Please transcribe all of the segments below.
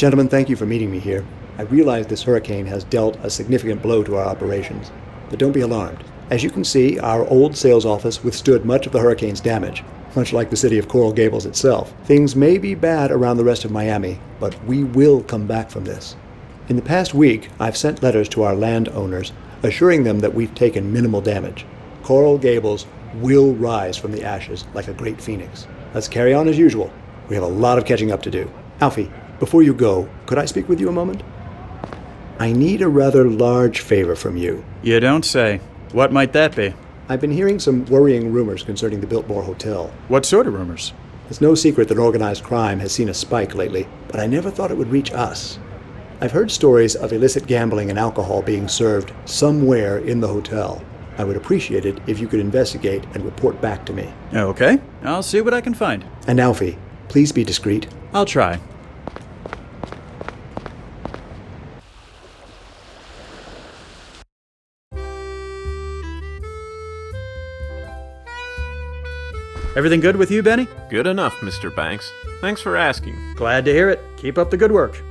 Gentlemen, thank you for meeting me here. I realize this hurricane has dealt a significant blow to our operations, but don't be alarmed. As you can see, our old sales office withstood much of the hurricane's damage, much like the city of Coral Gables itself. Things may be bad around the rest of Miami, but we will come back from this. In the past week, I've sent letters to our landowners assuring them that we've taken minimal damage. Coral Gables will rise from the ashes like a great phoenix. Let's carry on as usual. We have a lot of catching up to do. Alfie, before you go, could I speak with you a moment? I need a rather large favor from you. You don't say. What might that be? I've been hearing some worrying rumors concerning the Biltmore Hotel. What sort of rumors? It's no secret that organized crime has seen a spike lately, but I never thought it would reach us. I've heard stories of illicit gambling and alcohol being served somewhere in the hotel. I would appreciate it if you could investigate and report back to me. Okay, I'll see what I can find. And Alfie, please be discreet. I'll try. Everything good with you, Benny? Good enough, Mr. Banks. Thanks for asking. Glad to hear it. Keep up the good work.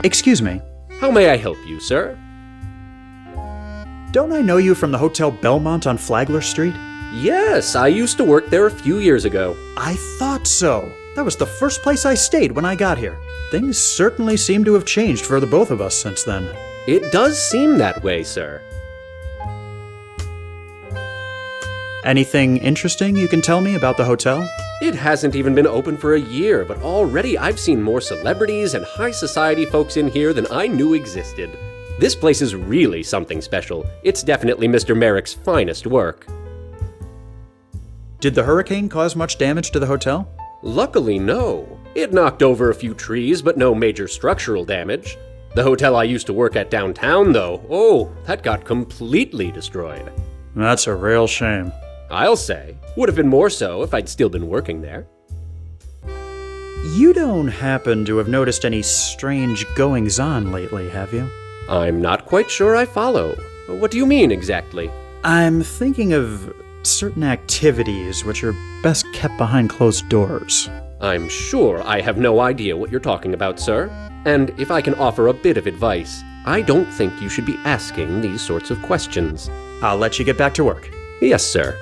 Excuse me. How may I help you, sir? Don't I know you from the Hotel Belmont on Flagler Street? Yes, I used to work there a few years ago. I thought so. That was the first place I stayed when I got here. Things certainly seem to have changed for the both of us since then. It does seem that way, sir. Anything interesting you can tell me about the hotel? It hasn't even been open for a year, but already I've seen more celebrities and high society folks in here than I knew existed. This place is really something special. It's definitely Mr. Merrick's finest work. Did the hurricane cause much damage to the hotel? Luckily, no. It knocked over a few trees, but no major structural damage. The hotel I used to work at downtown, though, oh, that got completely destroyed. That's a real shame. I'll say. Would have been more so if I'd still been working there. You don't happen to have noticed any strange goings-on lately, have you? I'm not quite sure I follow. What do you mean, exactly? I'm thinking of certain activities which are best kept behind closed doors. I'm sure I have no idea what you're talking about, sir. And if I can offer a bit of advice, I don't think you should be asking these sorts of questions. I'll let you get back to work. Yes, sir.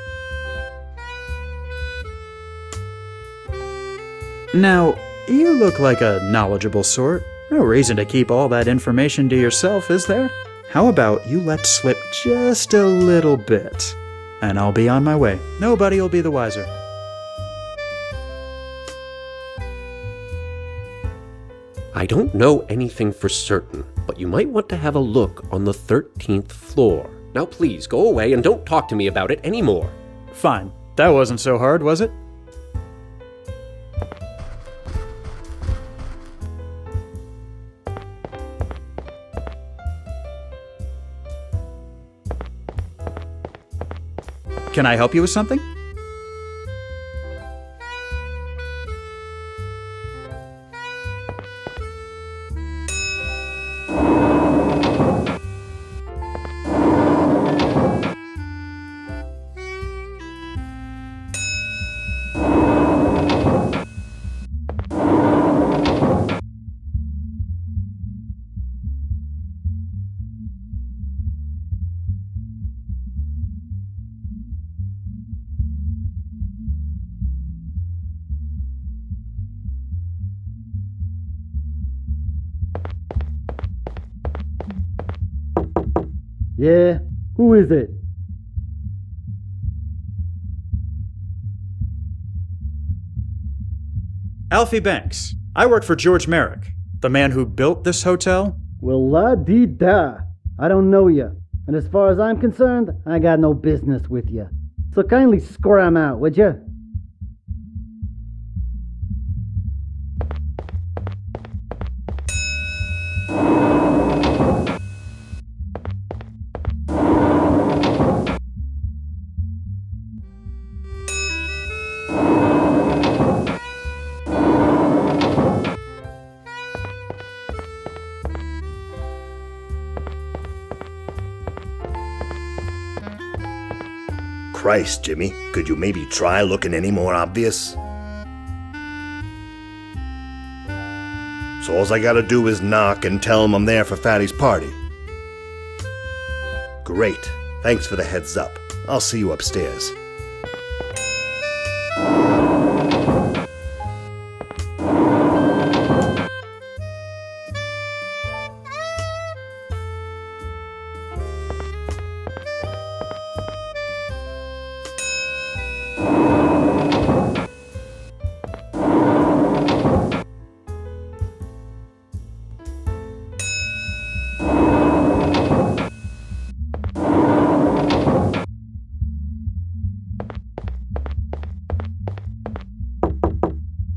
Now, you look like a knowledgeable sort. No reason to keep all that information to yourself, is there? How about you let slip just a little bit, and I'll be on my way. Nobody will be the wiser. I don't know anything for certain, but you might want to have a look on the 13th floor. Now please, go away and don't talk to me about it anymore. Fine. That wasn't so hard, was it? Can I help you with something? Yeah? Who is it? Alfie Banks. I work for George Merrick, the man who built this hotel. Well, la-dee-da. I don't know you. And as far as I'm concerned, I got no business with you. So kindly scram out, would you? Christ, Jimmy, could you maybe try looking any more obvious? So all I gotta do is knock and tell him I'm there for Fatty's party. Great. Thanks for the heads up. I'll see you upstairs.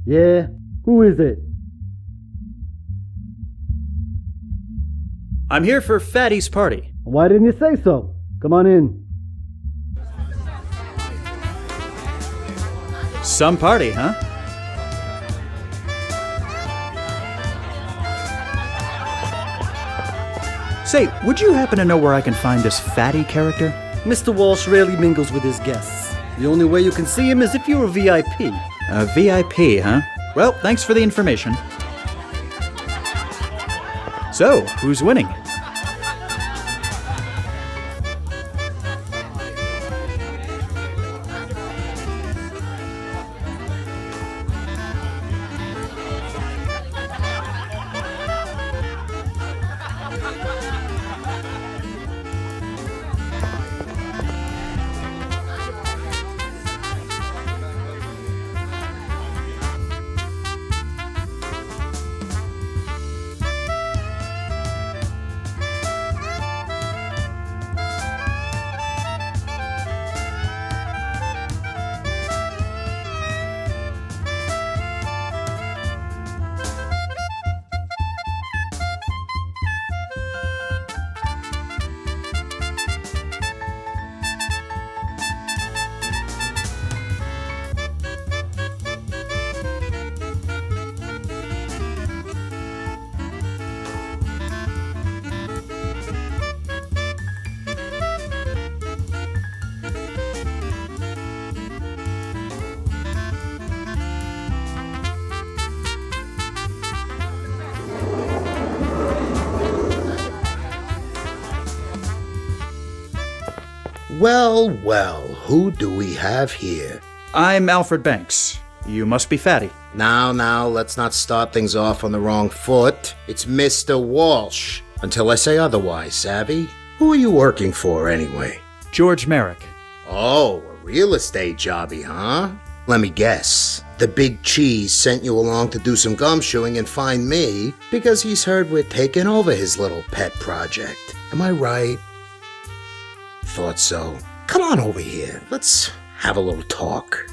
Yeah? Who is it? I'm here for Fatty's party. Why didn't you say so? Come on in. Some party, huh? Say, would you happen to know where I can find this Fatty character? Mr. Walsh rarely mingles with his guests. The only way you can see him is if you're a VIP. A VIP, huh? Well, thanks for the information. So, who's winning? Well, well, who do we have here? I'm Alfred Banks. You must be Fatty. Now, let's not start things off on the wrong foot. It's Mr. Walsh. Until I say otherwise, savvy? Who are you working for, anyway? George Merrick. Oh, a real estate jobby, huh? Let me guess. The big cheese sent you along to do some gumshoeing and find me because he's heard we're taking over his little pet project. Am I right? Thought so. Come on over here. Let's have a little talk.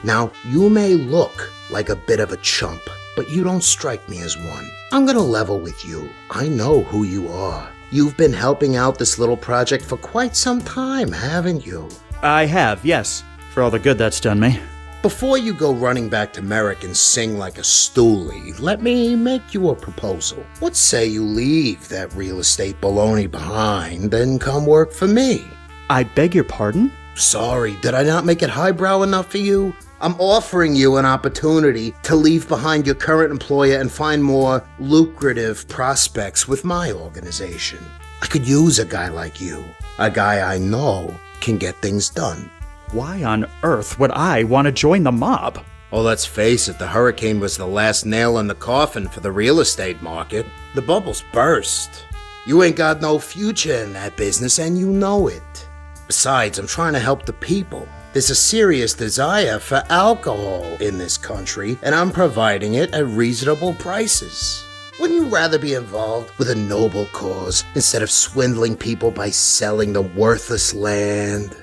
Now, you may look like a bit of a chump, but you don't strike me as one. I'm gonna level with you. I know who you are. You've been helping out this little project for quite some time, haven't you? I have, yes, for all the good that's done me. Before you go running back to Merrick and sing like a stoolie, let me make you a proposal. What say you leave that real estate baloney behind and come work for me? I beg your pardon? Sorry, did I not make it highbrow enough for you? I'm offering you an opportunity to leave behind your current employer and find more lucrative prospects with my organization. I could use a guy like you, a guy I know can get things done. Why on earth would I want to join the mob? Oh, let's face it, the hurricane was the last nail in the coffin for the real estate market. The bubble's burst. You ain't got no future in that business and you know it. Besides, I'm trying to help the people. There's a serious desire for alcohol in this country, and I'm providing it at reasonable prices. Wouldn't you rather be involved with a noble cause instead of swindling people by selling them worthless land?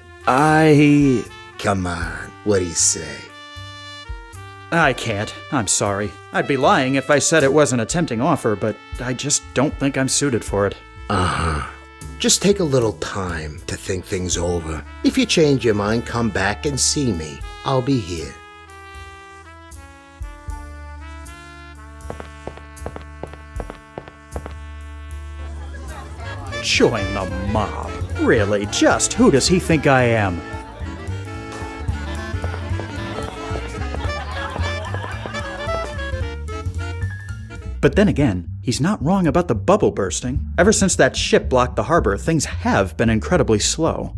Come on, what do you say? I can't. I'm sorry. I'd be lying if I said it wasn't a tempting offer, but I just don't think I'm suited for it. Uh-huh. Just take a little time to think things over. If you change your mind, come back and see me. I'll be here. Join the mob? Really? Just who does he think I am? But then again, he's not wrong about the bubble bursting. Ever since that ship blocked the harbor, things have been incredibly slow.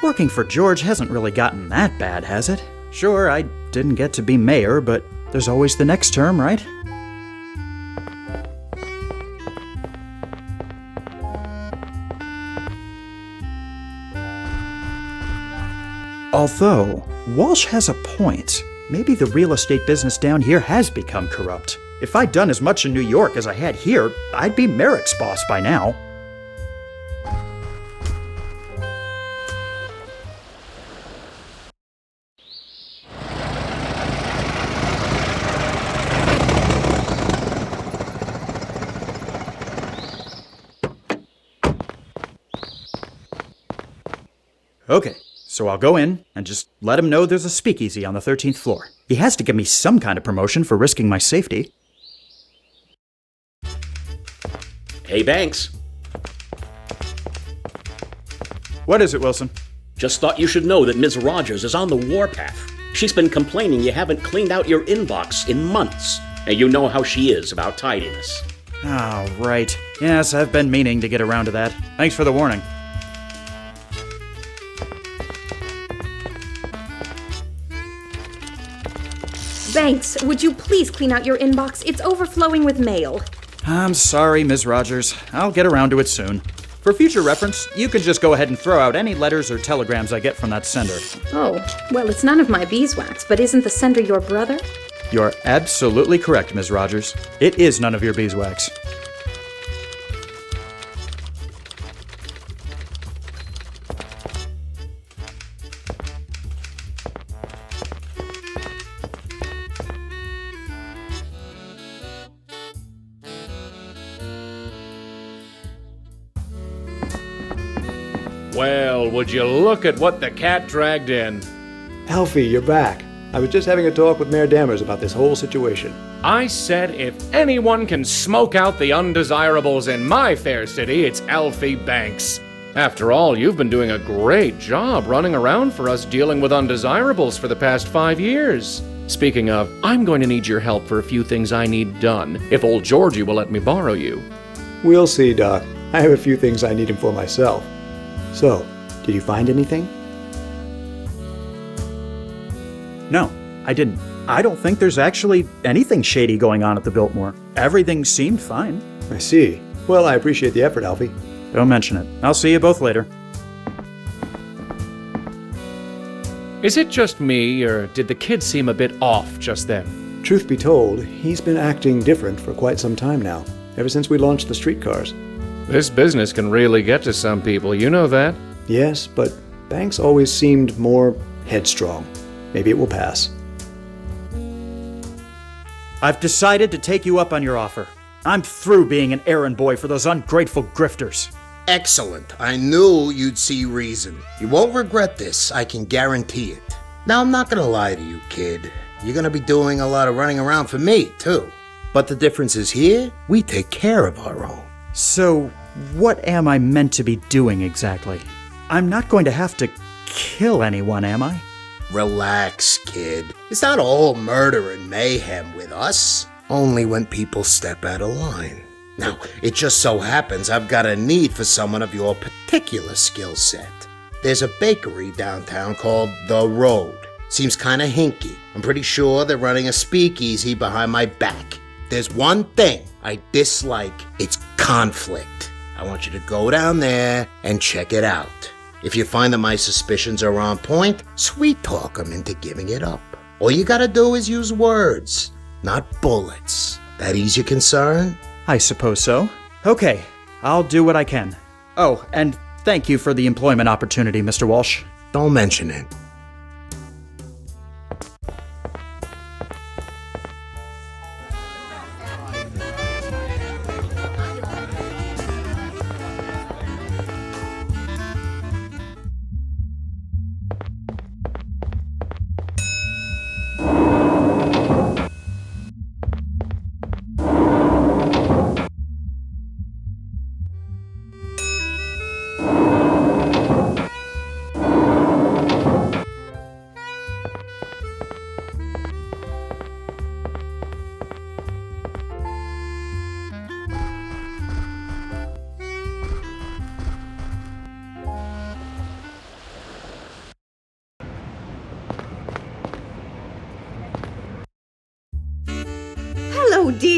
Working for George hasn't really gotten that bad, has it? Sure, I didn't get to be mayor, but there's always the next term, right? Although, Walsh has a point. Maybe the real estate business down here has become corrupt. If I'd done as much in New York as I had here, I'd be Merrick's boss by now. Okay, so I'll go in and just let him know there's a speakeasy on the 13th floor. He has to give me some kind of promotion for risking my safety. Hey, Banks. What is it, Wilson? Just thought you should know that Ms. Rogers is on the warpath. She's been complaining you haven't cleaned out your inbox in months. And you know how she is about tidiness. Oh, right. Yes, I've been meaning to get around to that. Thanks for the warning. Banks, would you please clean out your inbox? It's overflowing with mail. I'm sorry, Ms. Rogers. I'll get around to it soon. For future reference, you can just go ahead and throw out any letters or telegrams I get from that sender. Oh, well, it's none of my beeswax, but isn't the sender your brother? You're absolutely correct, Ms. Rogers. It is none of your beeswax. Well, would you look at what the cat dragged in? Alfie, you're back. I was just having a talk with Mayor Dammers about this whole situation. I said if anyone can smoke out the undesirables in my fair city, it's Alfie Banks. After all, you've been doing a great job running around for us dealing with undesirables for the past 5 years. Speaking of, I'm going to need your help for a few things I need done, if old Georgie will let me borrow you. We'll see, Doc. I have a few things I need him for myself. So, did you find anything? No, I didn't. I don't think there's actually anything shady going on at the Biltmore. Everything seemed fine. I see. Well, I appreciate the effort, Alfie. Don't mention it. I'll see you both later. Is it just me, or did the kid seem a bit off just then? Truth be told, he's been acting different for quite some time now, ever since we launched the streetcars. This business can really get to some people, you know that? Yes, but Banks always seemed more headstrong. Maybe it will pass. I've decided to take you up on your offer. I'm through being an errand boy for those ungrateful grifters. Excellent. I knew you'd see reason. You won't regret this, I can guarantee it. Now, I'm not gonna lie to you, kid. You're gonna be doing a lot of running around for me, too. But the difference is here, we take care of our own. So, what am I meant to be doing exactly? I'm not going to have to kill anyone, am I? Relax, kid. It's not all murder and mayhem with us. Only when people step out of line. Now, it just so happens I've got a need for someone of your particular skill set. There's a bakery downtown called The Road. Seems kinda hinky. I'm pretty sure they're running a speakeasy behind my back. There's one thing I dislike. It's conflict. I want you to go down there and check it out. If you find that my suspicions are on point, sweet talk them into giving it up. All you gotta do is use words, not bullets. That ease your concern? I suppose so. Okay, I'll do what I can. Oh, and thank you for the employment opportunity, Mr. Walsh. Don't mention it.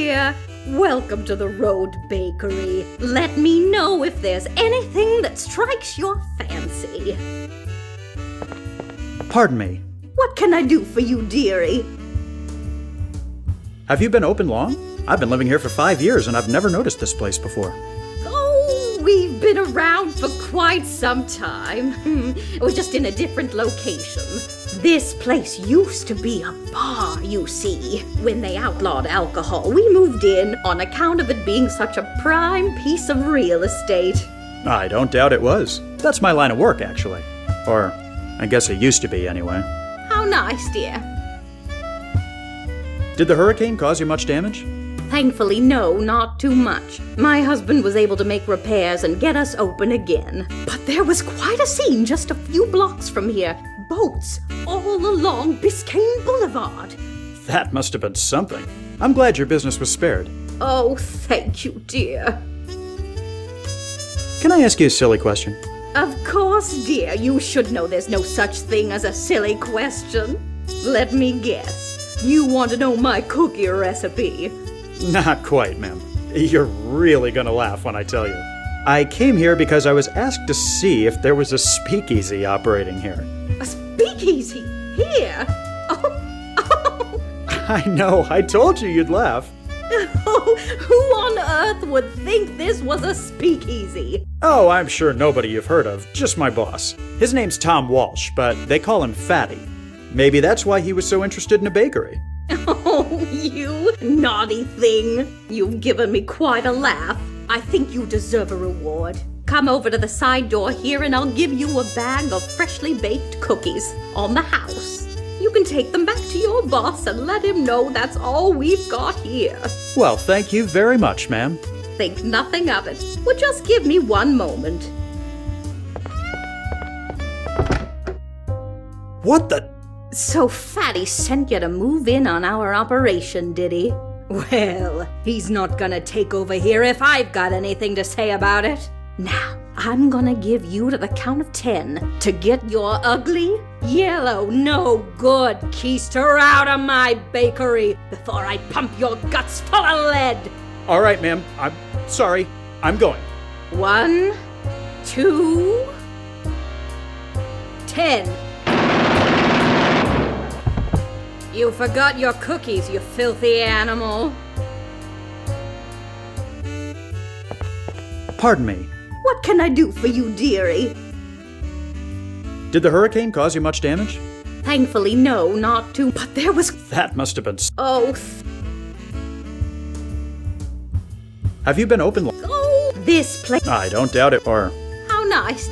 dear. Welcome to the Road Bakery. Let me know if there's anything that strikes your fancy. Pardon me. What can I do for you, dearie? Have you been open long? I've been living here for 5 years and I've never noticed this place before. Oh, we've been around for quite some time. We're just in a different location. This place used to be a bar, you see. When they outlawed alcohol, we moved in on account of it being such a prime piece of real estate. I don't doubt it was. That's my line of work, actually. Or, I guess it used to be anyway. How nice, dear. Did the hurricane cause you much damage? Thankfully, no, not too much. My husband was able to make repairs and get us open again. But there was quite a scene just a few blocks from here. Boats all along Biscayne Boulevard. That must have been something. I'm glad your business was spared. Oh, thank you, dear. Can I ask you a silly question? Of course, dear. You should know there's no such thing as a silly question. Let me guess. You want to know my cookie recipe? Not quite, ma'am. You're really gonna laugh when I tell you. I came here because I was asked to see if there was a speakeasy operating here. A speakeasy? Here? Oh. I know, I told you you'd laugh. Oh, who on earth would think this was a speakeasy? Oh, I'm sure nobody you've heard of, just my boss. His name's Tom Walsh, but they call him Fatty. Maybe that's why he was so interested in a bakery. Oh, you naughty thing. You've given me quite a laugh. I think you deserve a reward. Come over to the side door here and I'll give you a bag of freshly baked cookies on the house. You can take them back to your boss and let him know that's all we've got here. Well, thank you very much, ma'am. Think nothing of it. Well, just give me one moment. What the? So Fatty sent you to move in on our operation, did he? Well, he's not gonna take over here if I've got anything to say about it. Now, I'm gonna give you to the count of 10 to get your ugly, yellow, no good keister out of my bakery before I pump your guts full of lead. All right, ma'am. I'm sorry. I'm going. 1, 2, 10. You forgot your cookies, you filthy animal. Pardon me. What can I do for you, dearie? Did the hurricane cause you much damage? Thankfully, no, not too. But there was. That must have been. Oh. Have you been open? Oh, this place. I don't doubt it. Or. How nice.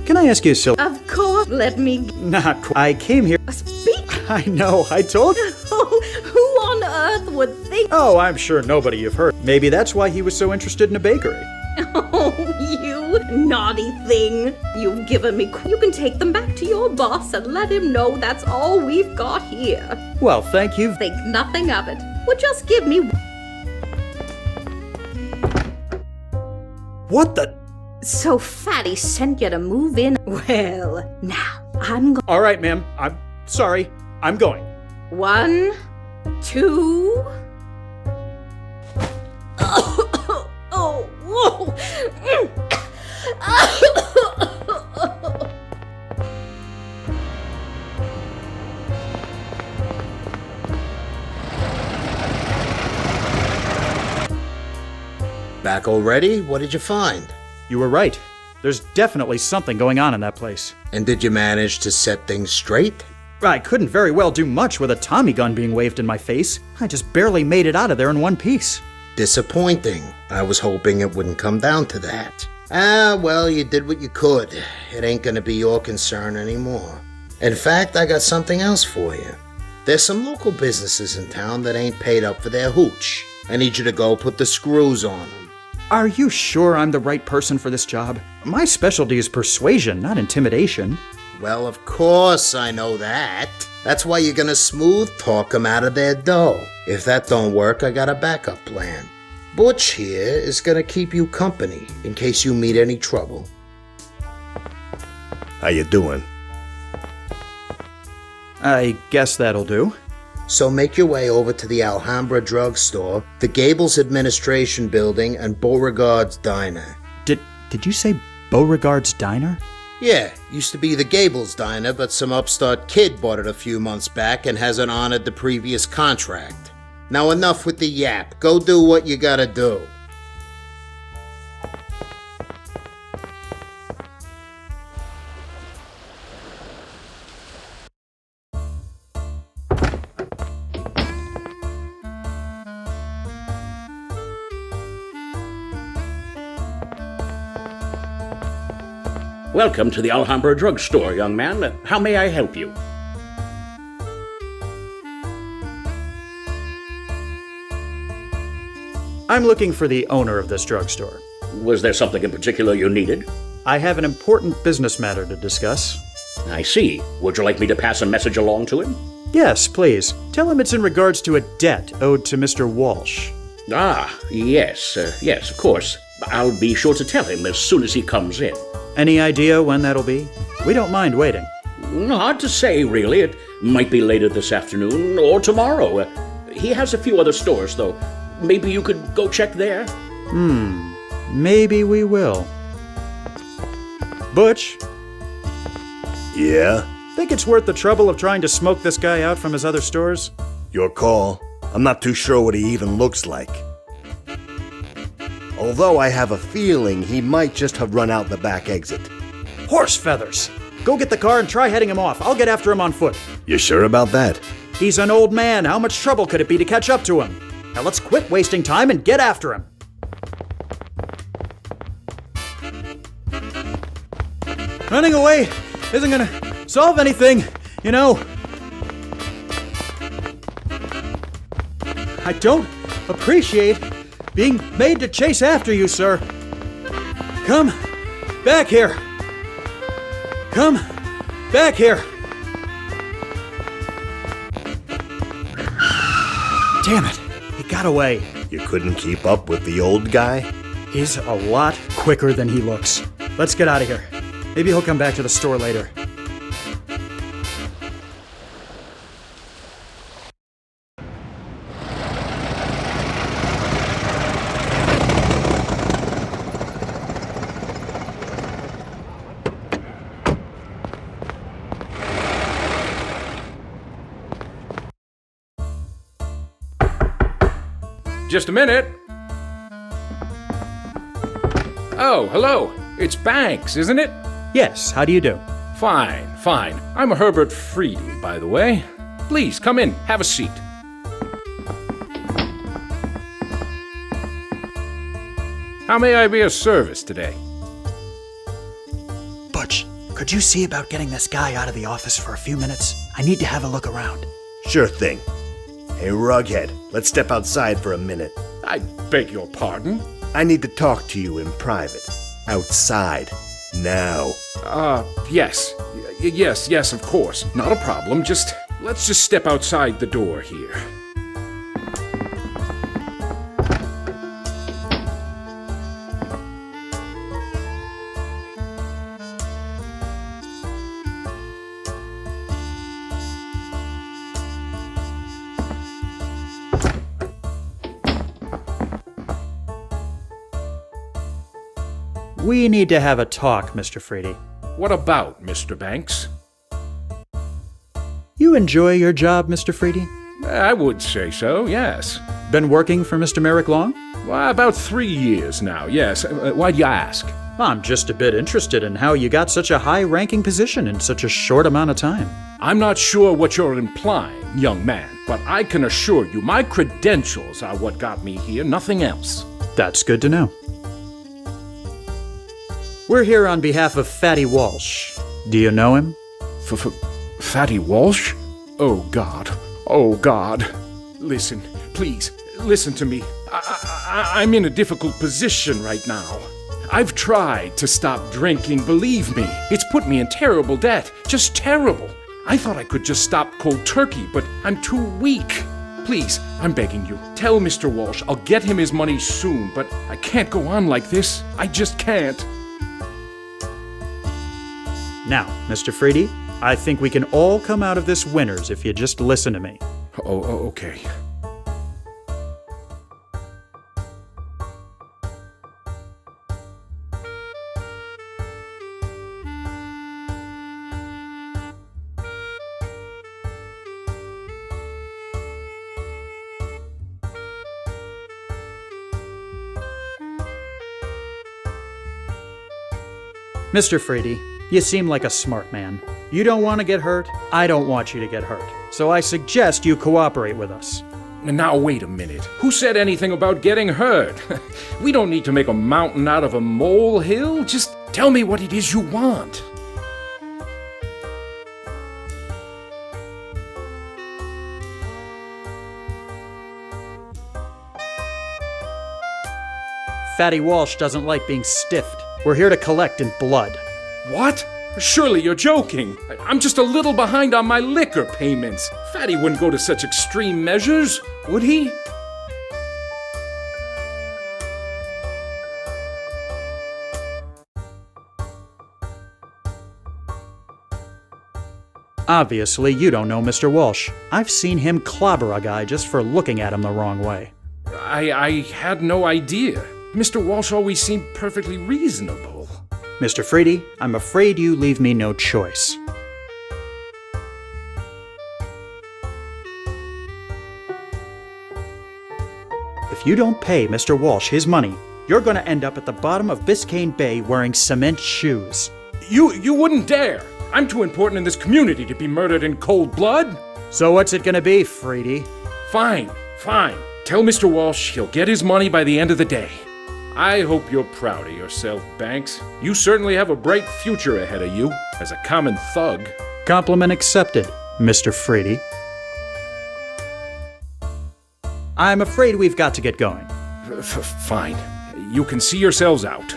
Can I ask you a silly? Of course. Let me. Not quite. I came here. Speak. I know. I told you. Oh, who on earth would think? Oh, I'm sure nobody you've heard. Maybe that's why he was so interested in a bakery. Oh, you naughty thing. You've given me. You can take them back to your boss and let him know that's all we've got here. Well, thank you. Think nothing of it. Well, just give me. What the? So Fatty sent you to move in? Well, now, I'm going. All right, ma'am. I'm sorry. I'm going. 1, 2. Oh, whoa. Back already? What did you find? You were right. There's definitely something going on in that place. And did you manage to set things straight? I couldn't very well do much with a Tommy gun being waved in my face. I just barely made it out of there in one piece. Disappointing. I was hoping it wouldn't come down to that. Well, you did what you could. It ain't gonna be your concern anymore. In fact, I got something else for you. There's some local businesses in town that ain't paid up for their hooch. I need you to go put the screws on them. Are you sure I'm the right person for this job? My specialty is persuasion, not intimidation. Well, of course I know that. That's why you're gonna smooth talk them out of their dough. If that don't work, I got a backup plan. Butch here is gonna keep you company in case you meet any trouble. How you doing? I guess that'll do. So make your way over to the Alhambra Drugstore, the Gables Administration Building, and Beauregard's Diner. Did you say Beauregard's Diner? Yeah, used to be the Gables Diner, but some upstart kid bought it a few months back and hasn't honored the previous contract. Now enough with the yap. Go do what you gotta do. Welcome to the Alhambra Drugstore, young man. How may I help you? I'm looking for the owner of this drugstore. Was there something in particular you needed? I have an important business matter to discuss. I see. Would you like me to pass a message along to him? Yes, please. Tell him it's in regards to a debt owed to Mr. Walsh. Ah, yes, of course. I'll be sure to tell him as soon as he comes in. Any idea when that'll be? We don't mind waiting. Hard to say, really. It might be later this afternoon or tomorrow. He has a few other stores, though. Maybe you could go check there? Maybe we will. Butch, Yeah? think it's worth the trouble of trying to smoke this guy out from his other stores? Your call. I'm not too sure what he even looks like. Although I have a feeling he might just have run out the back exit. Horse feathers! Go get the car and try heading him off. I'll get after him on foot. You sure about that? He's an old man. How much trouble could it be to catch up to him? Now let's quit wasting time and get after him. Running away isn't gonna solve anything, you know. I don't appreciate being made to chase after you, sir. Come back here. Come back here. Damn it. He got away. You couldn't keep up with the old guy? He's a lot quicker than he looks. Let's get out of here. Maybe he'll come back to the store later. Just a minute. Oh, hello. It's Banks, isn't it? Yes, how do you do? Fine. I'm Herbert Freedy, by the way. Please, come in. Have a seat. How may I be of service today? Butch, could you see about getting this guy out of the office for a few minutes? I need to have a look around. Sure thing. Hey, Rughead, let's step outside for a minute. I beg your pardon? I need to talk to you in private. Outside. Now. Yes. Yes, of course. Not a problem. Let's just step outside the door here. We need to have a talk, Mr. Freedy. What about, Mr. Banks? You enjoy your job, Mr. Freedy? I would say so, yes. Been working for Mr. Merrick long? Well, about 3 years now, yes. Why'd you ask? I'm just a bit interested in how you got such a high-ranking position in such a short amount of time. I'm not sure what you're implying, young man, but I can assure you my credentials are what got me here, nothing else. That's good to know. We're here on behalf of Fatty Walsh. Do you know him? Fatty Walsh? Oh, God. Listen, please, listen to me. I'm in a difficult position right now. I've tried to stop drinking, believe me. It's put me in terrible debt, just terrible. I thought I could just stop cold turkey, but I'm too weak. Please, I'm begging you, tell Mr. Walsh I'll get him his money soon, but I can't go on like this. I just can't. Now, Mr. Freedy, I think we can all come out of this winners if you just listen to me. Okay. Mr. Frady, you seem like a smart man. You don't want to get hurt, I don't want you to get hurt. So I suggest you cooperate with us. Now, wait a minute. Who said anything about getting hurt? We don't need to make a mountain out of a molehill. Just tell me what it is you want. Fatty Walsh doesn't like being stiffed. We're here to collect in blood. What? Surely you're joking. I'm just a little behind on my liquor payments. Fatty wouldn't go to such extreme measures, would he? Obviously, you don't know Mr. Walsh. I've seen him clobber a guy just for looking at him the wrong way. I had no idea. Mr. Walsh always seemed perfectly reasonable. Mr. Frady, I'm afraid you leave me no choice. If you don't pay Mr. Walsh his money, you're going to end up at the bottom of Biscayne Bay wearing cement shoes. You wouldn't dare! I'm too important in this community to be murdered in cold blood! So what's it going to be, Frady? Fine. Tell Mr. Walsh he'll get his money by the end of the day. I hope you're proud of yourself, Banks. You certainly have a bright future ahead of you as a common thug. Compliment accepted, Mr. Frady. I'm afraid we've got to get going. Fine. You can see yourselves out.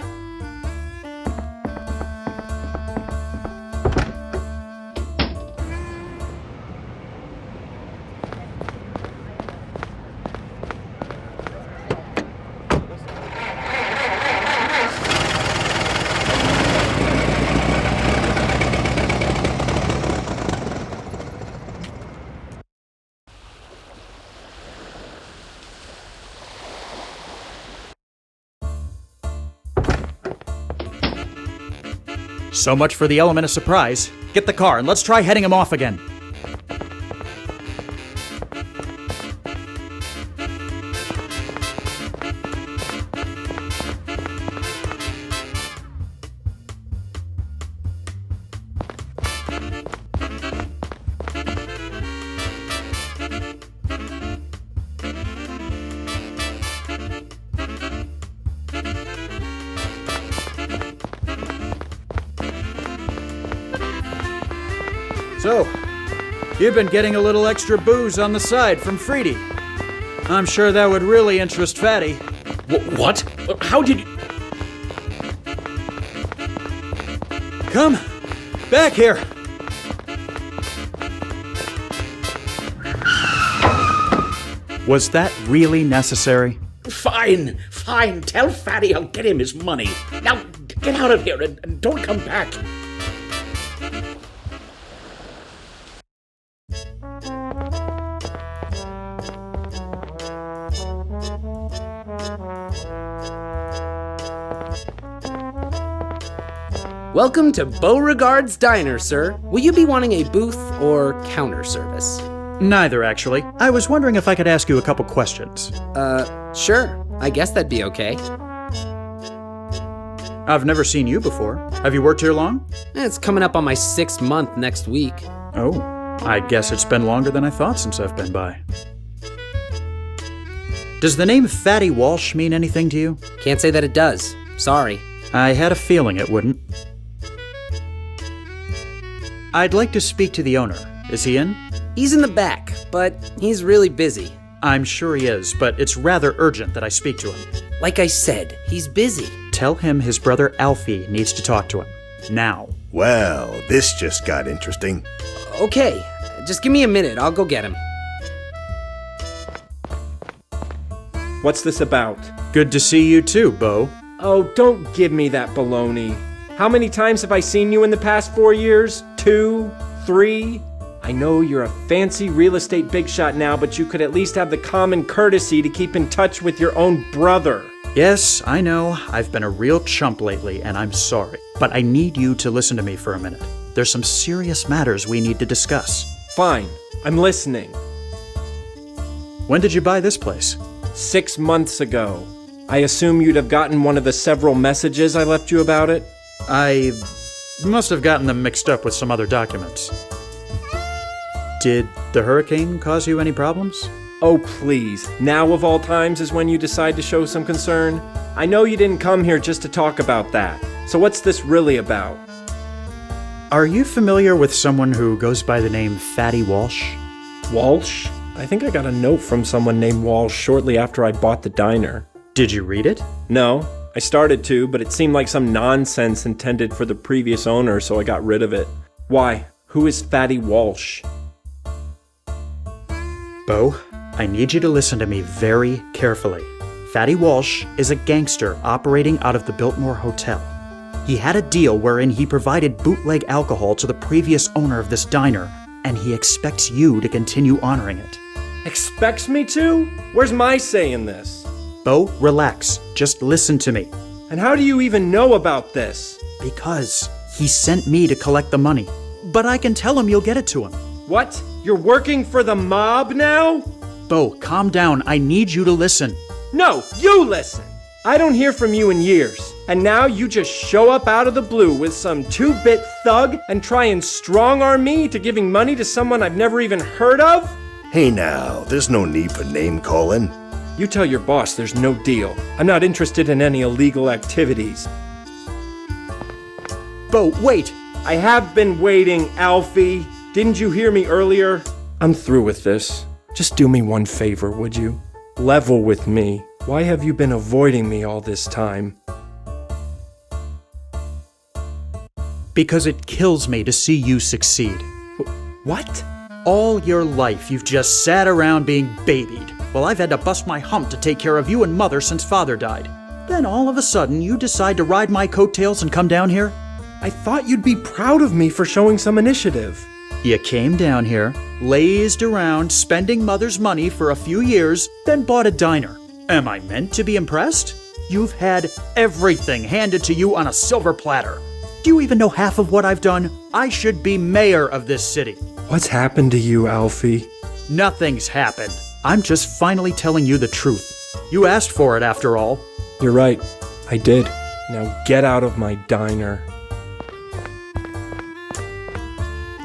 So much for the element of surprise. Get the car and let's try heading him off again. So, you've been getting a little extra booze on the side from Frady. I'm sure that would really interest Fatty. What? How did you... Come back here. Was that really necessary? Fine. Tell Fatty I'll get him his money. Now, get out of here and don't come back. Welcome to Beauregard's Diner, sir. Will you be wanting a booth or counter service? Neither, actually. I was wondering if I could ask you a couple questions. Sure. I guess that'd be okay. I've never seen you before. Have you worked here long? It's coming up on my 6th month next week. Oh, I guess it's been longer than I thought since I've been by. Does the name Fatty Walsh mean anything to you? Can't say that it does. Sorry. I had a feeling it wouldn't. I'd like to speak to the owner. Is he in? He's in the back, but he's really busy. I'm sure he is, but it's rather urgent that I speak to him. Like I said, he's busy. Tell him his brother Alfie needs to talk to him. Now. Well, this just got interesting. Okay, just give me a minute. I'll go get him. What's this about? Good to see you too, Bo. Oh, don't give me that baloney. How many times have I seen you in the past 4 years? 2? 3? I know you're a fancy real estate big shot now, but you could at least have the common courtesy to keep in touch with your own brother. Yes, I know, I've been a real chump lately, and I'm sorry. But I need you to listen to me for a minute. There's some serious matters we need to discuss. Fine, I'm listening. When did you buy this place? 6 months ago. I assume you'd have gotten one of the several messages I left you about it? I must have gotten them mixed up with some other documents. Did the hurricane cause you any problems? Oh, please. Now of all times is when you decide to show some concern? I know you didn't come here just to talk about that. So what's this really about? Are you familiar with someone who goes by the name Fatty Walsh? Walsh? I think I got a note from someone named Walsh shortly after I bought the diner. Did you read it? No. I started to, but it seemed like some nonsense intended for the previous owner, so I got rid of it. Why? Who is Fatty Walsh? Bo, I need you to listen to me very carefully. Fatty Walsh is a gangster operating out of the Biltmore Hotel. He had a deal wherein he provided bootleg alcohol to the previous owner of this diner, and he expects you to continue honoring it. Expects me to? Where's my say in this? Bo, relax. Just listen to me. And how do you even know about this? Because he sent me to collect the money. But I can tell him you'll get it to him. What? You're working for the mob now? Bo, calm down. I need you to listen. No, you listen! I don't hear from you in years, and now you just show up out of the blue with some 2-bit thug and try and strong-arm me to giving money to someone I've never even heard of? Hey now, there's no need for name-calling. You tell your boss there's no deal. I'm not interested in any illegal activities. Bo, wait! I have been waiting, Alfie. Didn't you hear me earlier? I'm through with this. Just do me one favor, would you? Level with me. Why have you been avoiding me all this time? Because it kills me to see you succeed. What? All your life, you've just sat around being babied. Well, I've had to bust my hump to take care of you and Mother since Father died. Then all of a sudden, you decide to ride my coattails and come down here? I thought you'd be proud of me for showing some initiative. You came down here, lazed around, spending Mother's money for a few years, then bought a diner. Am I meant to be impressed? You've had everything handed to you on a silver platter. Do you even know half of what I've done? I should be mayor of this city. What's happened to you, Alfie? Nothing's happened. I'm just finally telling you the truth. You asked for it, after all. You're right. I did. Now get out of my diner.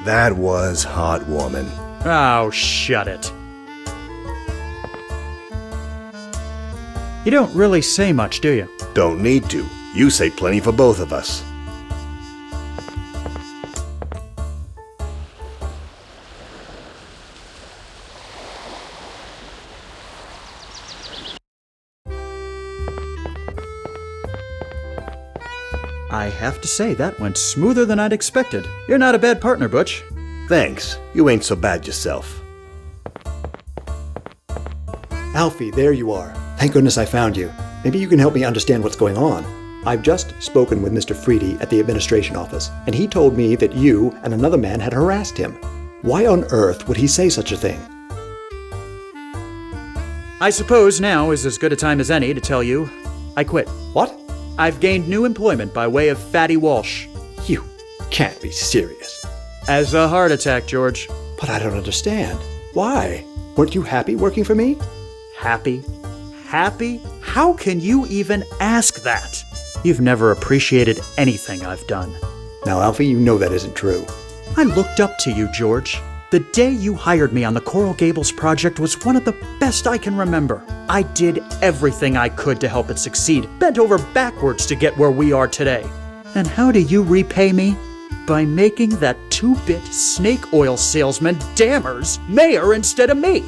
That was heartwarming. Oh, shut it. You don't really say much, do you? Don't need to. You say plenty for both of us. I have to say, that went smoother than I'd expected. You're not a bad partner, Butch. Thanks. You ain't so bad yourself. Alfie, there you are. Thank goodness I found you. Maybe you can help me understand what's going on. I've just spoken with Mr. Freedy at the administration office, and he told me that you and another man had harassed him. Why on earth would he say such a thing? I suppose now is as good a time as any to tell you I quit. What? I've gained new employment by way of Fatty Walsh. You can't be serious. As a heart attack, George. But I don't understand. Why? Weren't you happy working for me? Happy? Happy? How can you even ask that? You've never appreciated anything I've done. Now, Alfie, you know that isn't true. I looked up to you, George. The day you hired me on the Coral Gables project was one of the best I can remember. I did everything I could to help it succeed, bent over backwards to get where we are today. And how do you repay me? By making that 2-bit snake oil salesman Dammers mayor instead of me.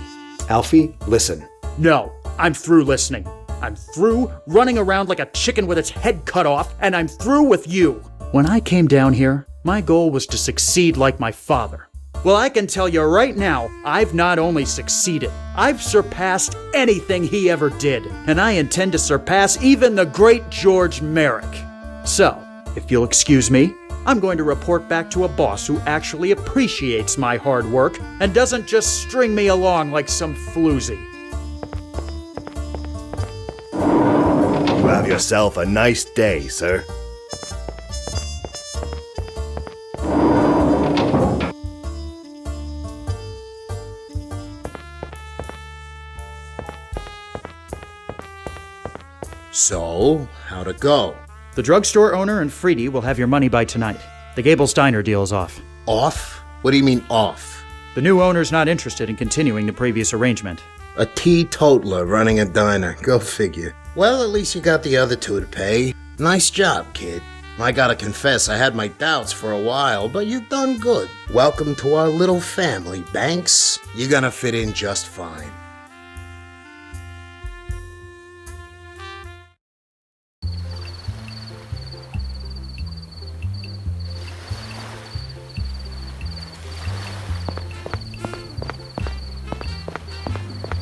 Alfie, listen. No, I'm through listening. I'm through running around like a chicken with its head cut off, and I'm through with you. When I came down here, my goal was to succeed like my father. Well, I can tell you right now, I've not only succeeded, I've surpassed anything he ever did, and I intend to surpass even the great George Merrick. So, if you'll excuse me, I'm going to report back to a boss who actually appreciates my hard work and doesn't just string me along like some floozy. You have yourself a nice day, sir. So, how'd it go? The drugstore owner and Freedy will have your money by tonight. The Gables Diner deal's off. Off? What do you mean off? The new owner's not interested in continuing the previous arrangement. A teetotaler running a diner. Go figure. Well, at least you got the other two to pay. Nice job, kid. I gotta confess, I had my doubts for a while, but you've done good. Welcome to our little family, Banks. You're gonna fit in just fine.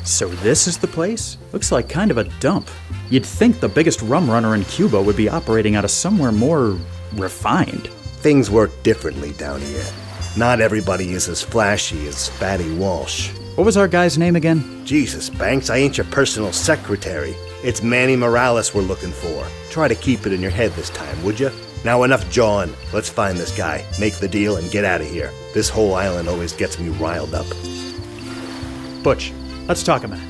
So this is the place? Looks like kind of a dump. You'd think the biggest rum runner in Cuba would be operating out of somewhere more refined. Things work differently down here. Not everybody is as flashy as Fatty Walsh. What was our guy's name again? Jesus, Banks, I ain't your personal secretary. It's Manny Morales we're looking for. Try to keep it in your head this time, would you? Now enough jawing. Let's find this guy, make the deal, and get out of here. This whole island always gets me riled up. Butch, let's talk a minute.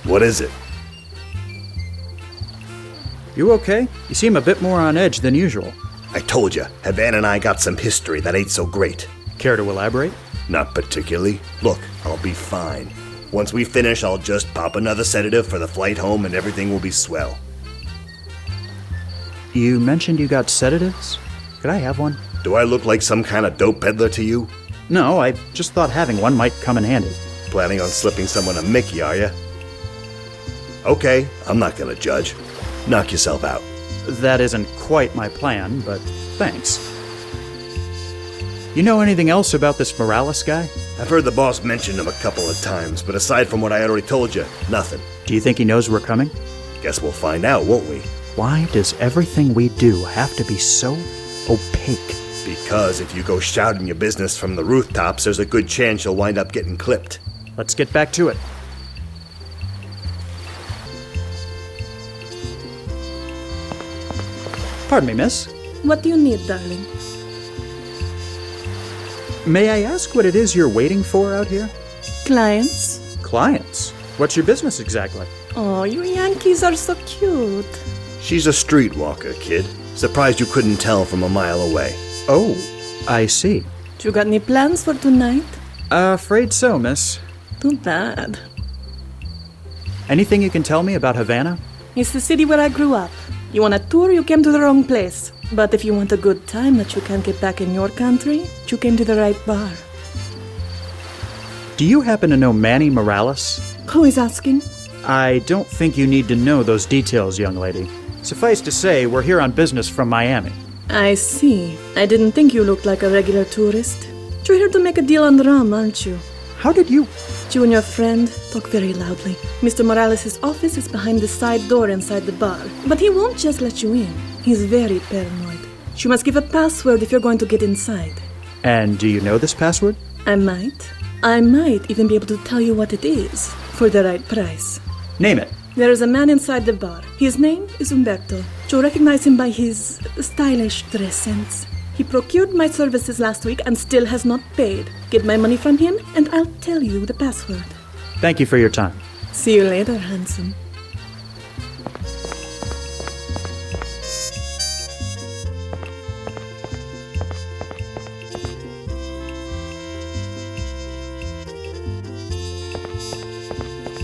What is it? You okay? You seem a bit more on edge than usual. I told you, Havana and I got some history that ain't so great. Care to elaborate? Not particularly. Look, I'll be fine. Once we finish, I'll just pop another sedative for the flight home and everything will be swell. You mentioned you got sedatives? Could I have one? Do I look like some kind of dope peddler to you? No, I just thought having one might come in handy. Planning on slipping someone a Mickey, are you? Okay, I'm not gonna judge. Knock yourself out. That isn't quite my plan, but thanks. You know anything else about this Morales guy? I've heard the boss mention him a couple of times, but aside from what I already told you, nothing. Do you think he knows we're coming? Guess we'll find out, won't we? Why does everything we do have to be so opaque? Because if you go shouting your business from the rooftops, there's a good chance you'll wind up getting clipped. Let's get back to it. Pardon me, miss. What do you need, darling? May I ask what it is you're waiting for out here? Clients. Clients? What's your business exactly? Oh, you Yankees are so cute. She's a streetwalker, kid. Surprised you couldn't tell from a mile away. Oh, I see. You got any plans for tonight? Afraid so, miss. Too bad. Anything you can tell me about Havana? It's the city where I grew up. You want a tour, you came to the wrong place. But if you want a good time that you can't get back in your country, you came to the right bar. Do you happen to know Manny Morales? Who is asking? I don't think you need to know those details, young lady. Suffice to say, we're here on business from Miami. I see. I didn't think you looked like a regular tourist. You're here to make a deal on rum, aren't you? How did you... You and your friend talk very loudly. Mr. Morales' office is behind the side door inside the bar. But he won't just let you in. He's very paranoid. You must give a password if you're going to get inside. And do you know this password? I might. I might even be able to tell you what it is, for the right price. Name it. There is a man inside the bar. His name is Humberto. You'll recognize him by his stylish dress sense. He procured my services last week and still has not paid. Get my money from him, and I'll tell you the password. Thank you for your time. See you later, handsome.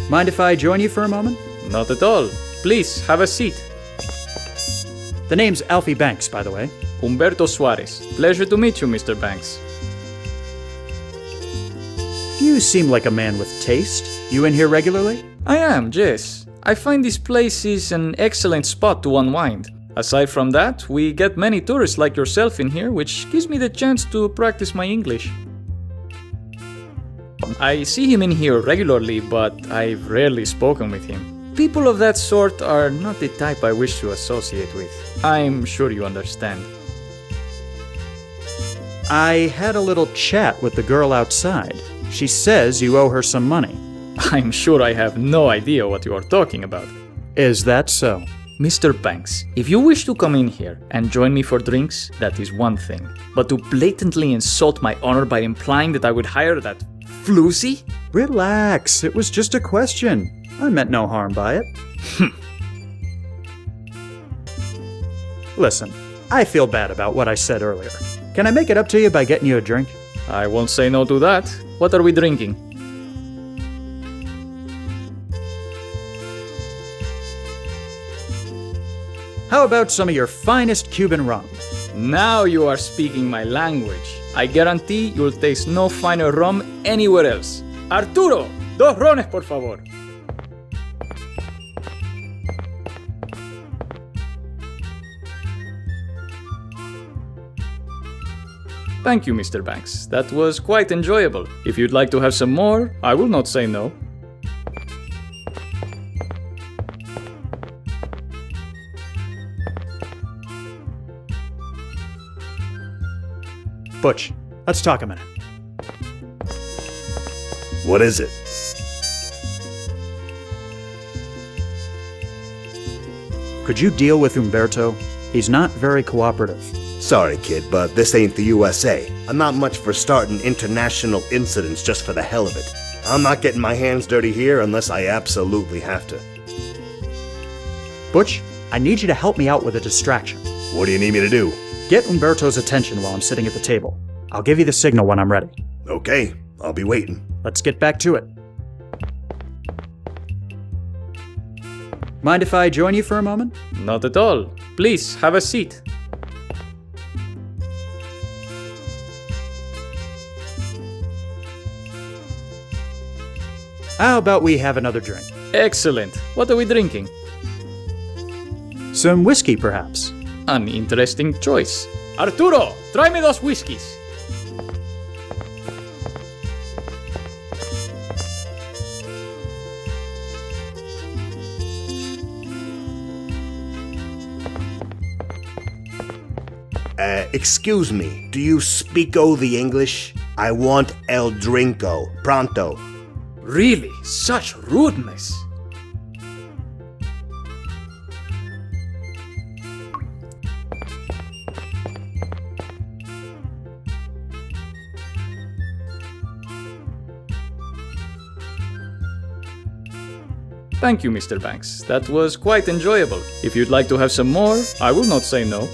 Mind if I join you for a moment? Not at all. Please, have a seat. The name's Alfie Banks, by the way. Humberto Suarez. Pleasure to meet you, Mr. Banks. You seem like a man with taste. You in here regularly? I am, yes. I find this place is an excellent spot to unwind. Aside from that, we get many tourists like yourself in here, which gives me the chance to practice my English. I see him in here regularly, but I've rarely spoken with him. People of that sort are not the type I wish to associate with. I'm sure you understand. I had a little chat with the girl outside. She says you owe her some money. I'm sure I have no idea what you are talking about. Is that so? Mr. Banks, if you wish to come in here and join me for drinks, that is one thing. But to blatantly insult my honor by implying that I would hire that floozy? Relax, it was just a question. I meant no harm by it. Listen, I feel bad about what I said earlier. Can I make it up to you by getting you a drink? I won't say no to that. What are we drinking? How about some of your finest Cuban rum? Now you are speaking my language. I guarantee you'll taste no finer rum anywhere else. Arturo, 2 rones, por favor. Thank you, Mr. Banks. That was quite enjoyable. If you'd like to have some more, I will not say no. Butch, let's talk a minute. What is it? Could you deal with Umberto? He's not very cooperative. Sorry, kid, but this ain't the USA. I'm not much for starting international incidents just for the hell of it. I'm not getting my hands dirty here unless I absolutely have to. Butch, I need you to help me out with a distraction. What do you need me to do? Get Umberto's attention while I'm sitting at the table. I'll give you the signal when I'm ready. Okay, I'll be waiting. Let's get back to it. Mind if I join you for a moment? Not at all. Please, have a seat. How about we have another drink? Excellent. What are we drinking? Some whiskey, perhaps. An interesting choice. Arturo, tráeme 2 whiskeys. Excuse me, do you speak-o the English? I want el drinko, pronto. Really? Such rudeness. Thank you, Mr. Banks. That was quite enjoyable. If you'd like to have some more, I will not say no.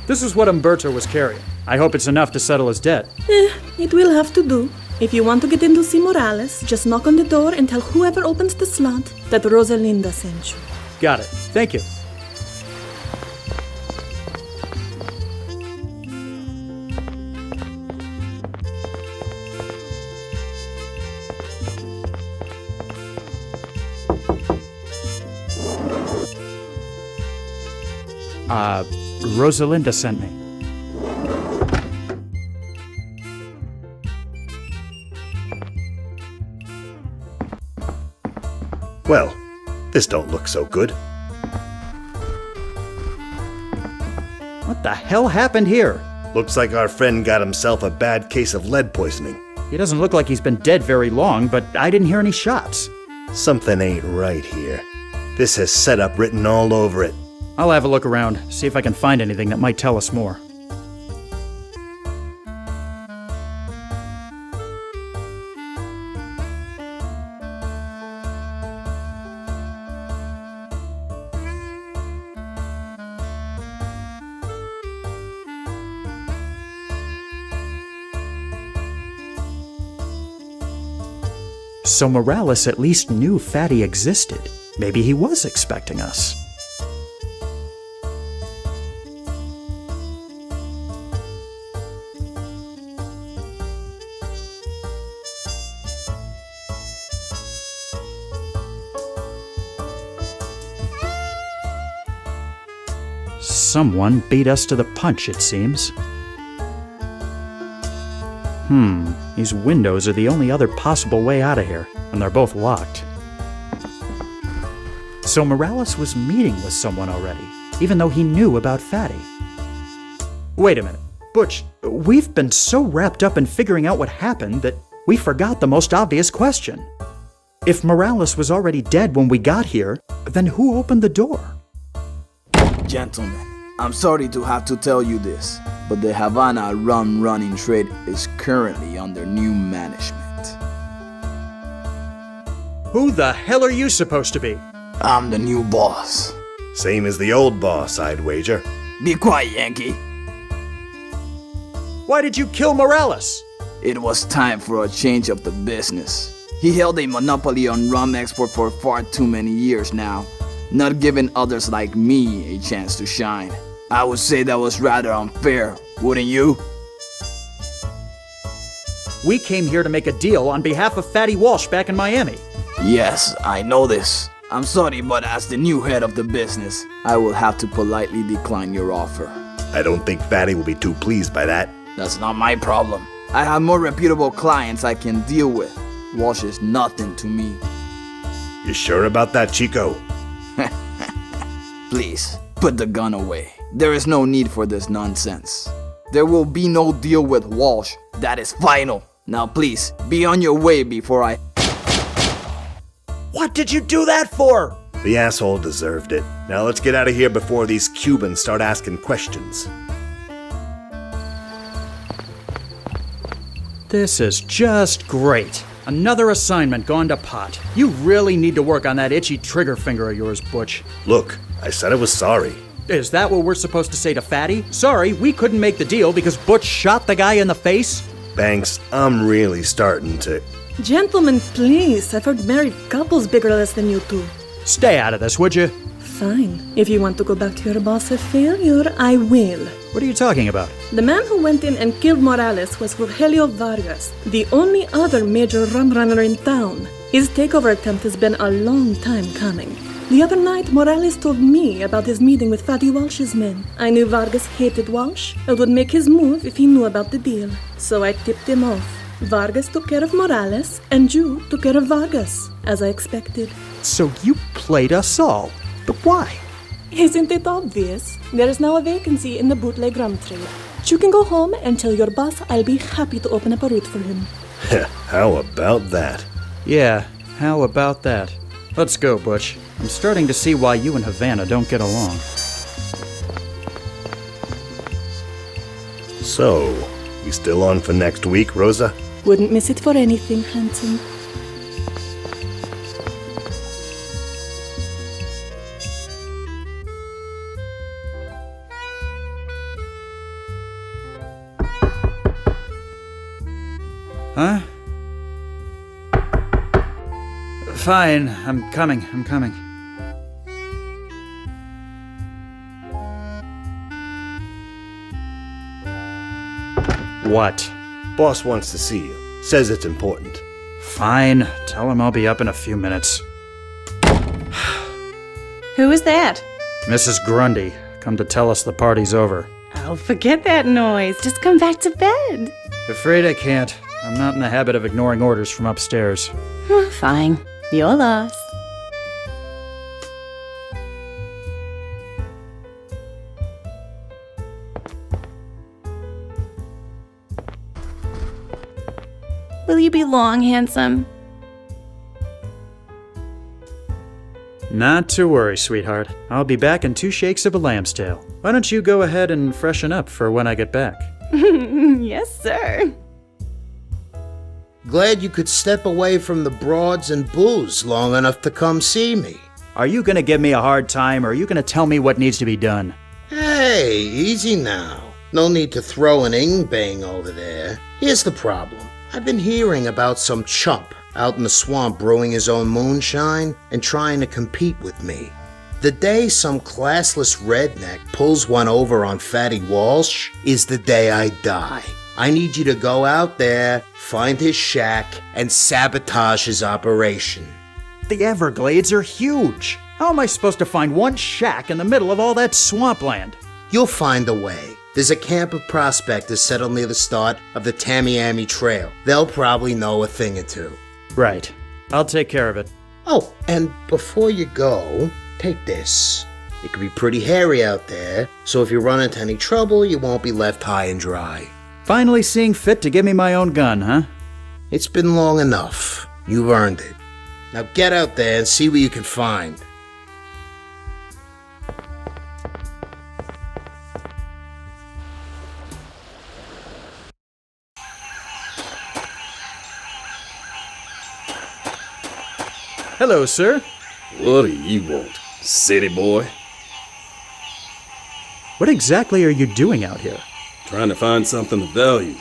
This is what Umberto was carrying. I hope it's enough to settle his debt. It will have to do. If you want to get in to see Morales, just knock on the door and tell whoever opens the slot that Rosalinda sent you. Got it. Thank you. Rosalinda sent me. Well, this don't look so good. What the hell happened here? Looks like our friend got himself a bad case of lead poisoning. He doesn't look like he's been dead very long, but I didn't hear any shots. Something ain't right here. This has setup written all over it. I'll have a look around, see if I can find anything that might tell us more. So Morales at least knew Fatty existed. Maybe he was expecting us. Someone beat us to the punch, it seems. These windows are the only other possible way out of here, and they're both locked. So Morales was meeting with someone already, even though he knew about Fatty. Wait a minute. Butch, we've been so wrapped up in figuring out what happened that we forgot the most obvious question. If Morales was already dead when we got here, then who opened the door? Gentlemen, I'm sorry to have to tell you this, but the Havana rum running trade is currently under new management. Who the hell are you supposed to be? I'm the new boss. Same as the old boss, I'd wager. Be quiet, Yankee. Why did you kill Morales? It was time for a change of the business. He held a monopoly on rum export for far too many years now, not giving others like me a chance to shine. I would say that was rather unfair, wouldn't you? We came here to make a deal on behalf of Fatty Walsh back in Miami. Yes, I know this. I'm sorry, but as the new head of the business, I will have to politely decline your offer. I don't think Fatty will be too pleased by that. That's not my problem. I have more reputable clients I can deal with. Walsh is nothing to me. You sure about that, Chico? Please, put the gun away. There is no need for this nonsense. There will be no deal with Walsh. That is final. Now please, be on your way before I... What did you do that for? The asshole deserved it. Now let's get out of here before these Cubans start asking questions. This is just great. Another assignment gone to pot. You really need to work on that itchy trigger finger of yours, Butch. Look, I said I was sorry. Is that what we're supposed to say to Fatty? Sorry, we couldn't make the deal because Butch shot the guy in the face? Banks, I'm really starting to... Gentlemen, please. I've heard married couples bigger or less than you two. Stay out of this, would you? Fine. If you want to go back to your boss of failure, I will. What are you talking about? The man who went in and killed Morales was Rogelio Vargas, the only other major rum runner in town. His takeover attempt has been a long time coming. The other night, Morales told me about his meeting with Fatty Walsh's men. I knew Vargas hated Walsh and would make his move if he knew about the deal. So I tipped him off. Vargas took care of Morales, and you took care of Vargas, as I expected. So you played us all. But why? Isn't it obvious? There is now a vacancy in the bootleg rum trade. You can go home and tell your boss I'll be happy to open up a route for him. How about that? Yeah, how about that? Let's go, Butch. I'm starting to see why you and Havana don't get along. So, we still on for next week, Rosa? Wouldn't miss it for anything, handsome. Huh? Fine, I'm coming. What? Boss wants to see you. Says it's important. Fine, tell him I'll be up in a few minutes. Who is that? Mrs. Grundy, come to tell us the party's over. Oh, forget that noise. Just come back to bed. Afraid I can't. I'm not in the habit of ignoring orders from upstairs. Fine. Your loss. Will you be long, handsome? Not to worry, sweetheart. I'll be back in 2 shakes of a lamb's tail. Why don't you go ahead and freshen up for when I get back? Yes, sir. Glad you could step away from the broads and booze long enough to come see me. Are you gonna give me a hard time, or are you gonna tell me what needs to be done? Hey, easy now. No need to throw an ing-bang over there. Here's the problem. I've been hearing about some chump out in the swamp brewing his own moonshine and trying to compete with me. The day some classless redneck pulls one over on Fatty Walsh is the day I die. I need you to go out there, find his shack, and sabotage his operation. The Everglades are huge. How am I supposed to find one shack in the middle of all that swampland? You'll find a way. There's a camp of prospectors settled near the start of the Tamiami Trail. They'll probably know a thing or two. Right. I'll take care of it. Oh, and before you go, take this. It could be pretty hairy out there, so if you run into any trouble, you won't be left high and dry. Finally seeing fit to give me my own gun, huh? It's been long enough. You've earned it. Now get out there and see what you can find. Hello, sir. What do you want, city boy? What exactly are you doing out here? Trying to find something of value.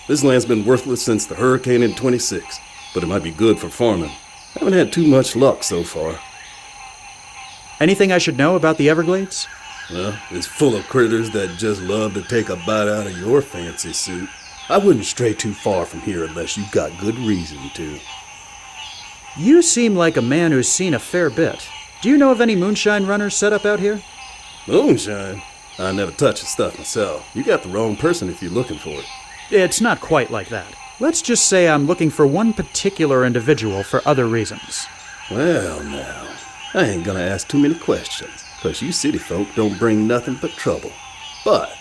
This land's been worthless since the hurricane in '26, but it might be good for farming. Haven't had too much luck so far. Anything I should know about the Everglades? Well, it's full of critters that just love to take a bite out of your fancy suit. I wouldn't stray too far from here unless you got good reason to. You seem like a man who's seen a fair bit. Do you know of any moonshine runners set up out here? Moonshine? I never touch the stuff myself. You got the wrong person if you're looking for it. It's not quite like that. Let's just say I'm looking for one particular individual for other reasons. Well, now, I ain't gonna ask too many questions, 'cause you city folk don't bring nothing but trouble. But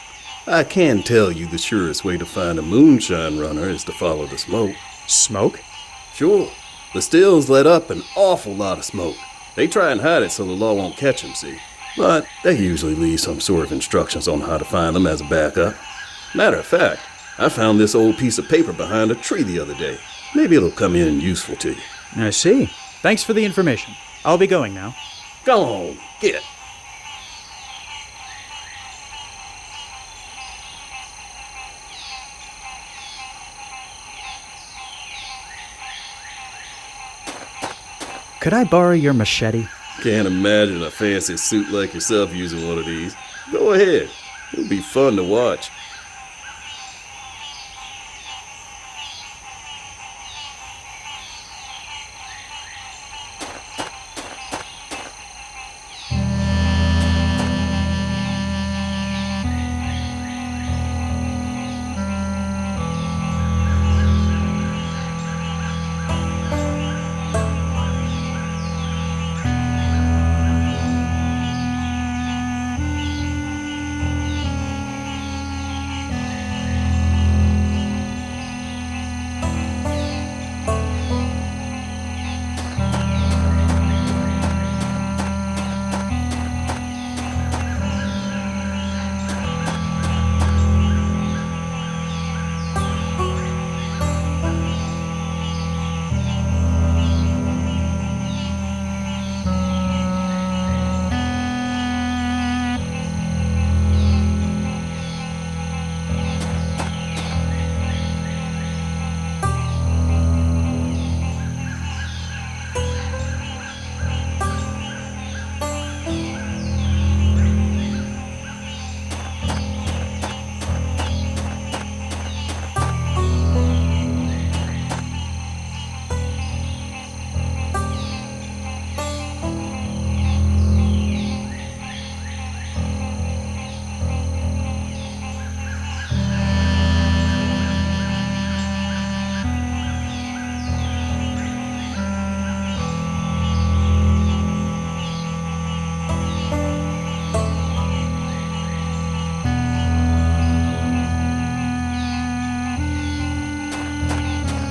I can tell you the surest way to find a moonshine runner is to follow the smoke. Smoke? Sure. The stills let up an awful lot of smoke. They try and hide it so the law won't catch them, see? But they usually leave some sort of instructions on how to find them as a backup. Matter of fact, I found this old piece of paper behind a tree the other day. Maybe it'll come in useful to you. I see. Thanks for the information. I'll be going now. Go on, get. Could I borrow your machete? Can't imagine a fancy suit like yourself using one of these. Go ahead. It'll be fun to watch.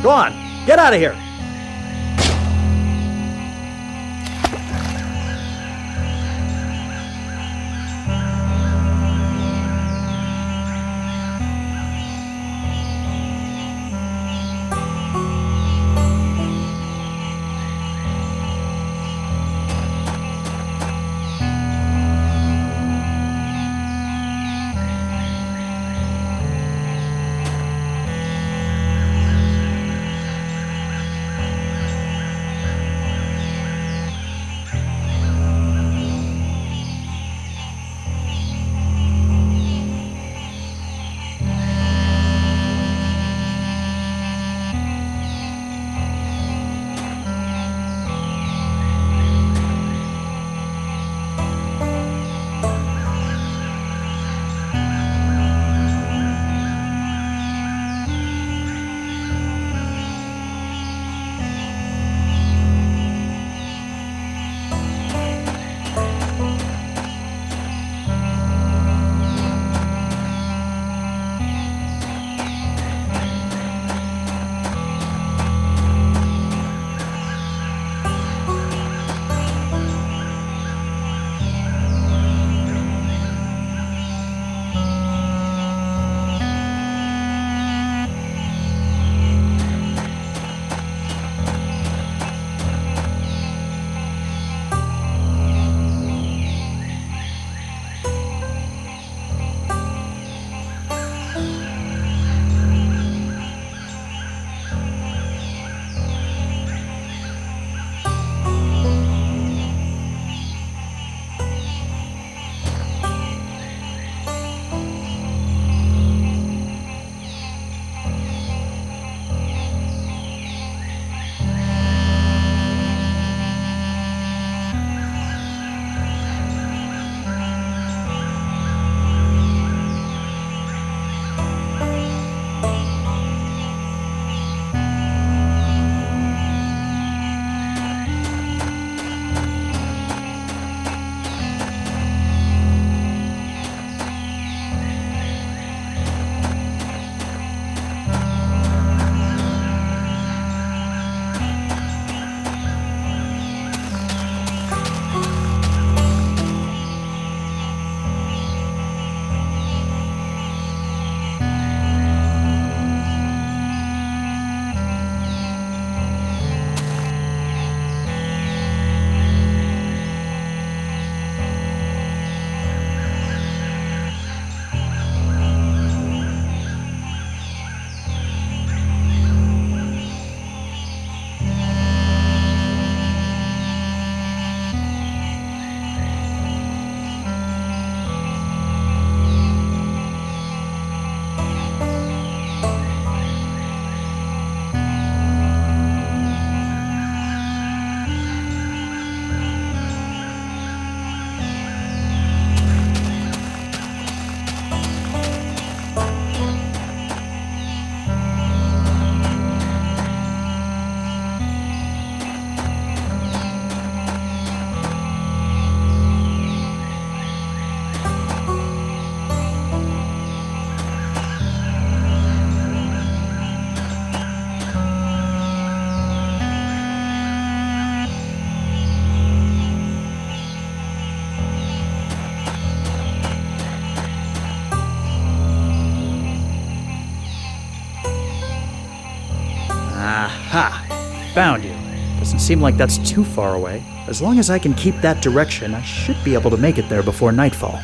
Go on, get out of here. Found you. Doesn't seem like that's too far away. As long as I can keep that direction, I should be able to make it there before nightfall.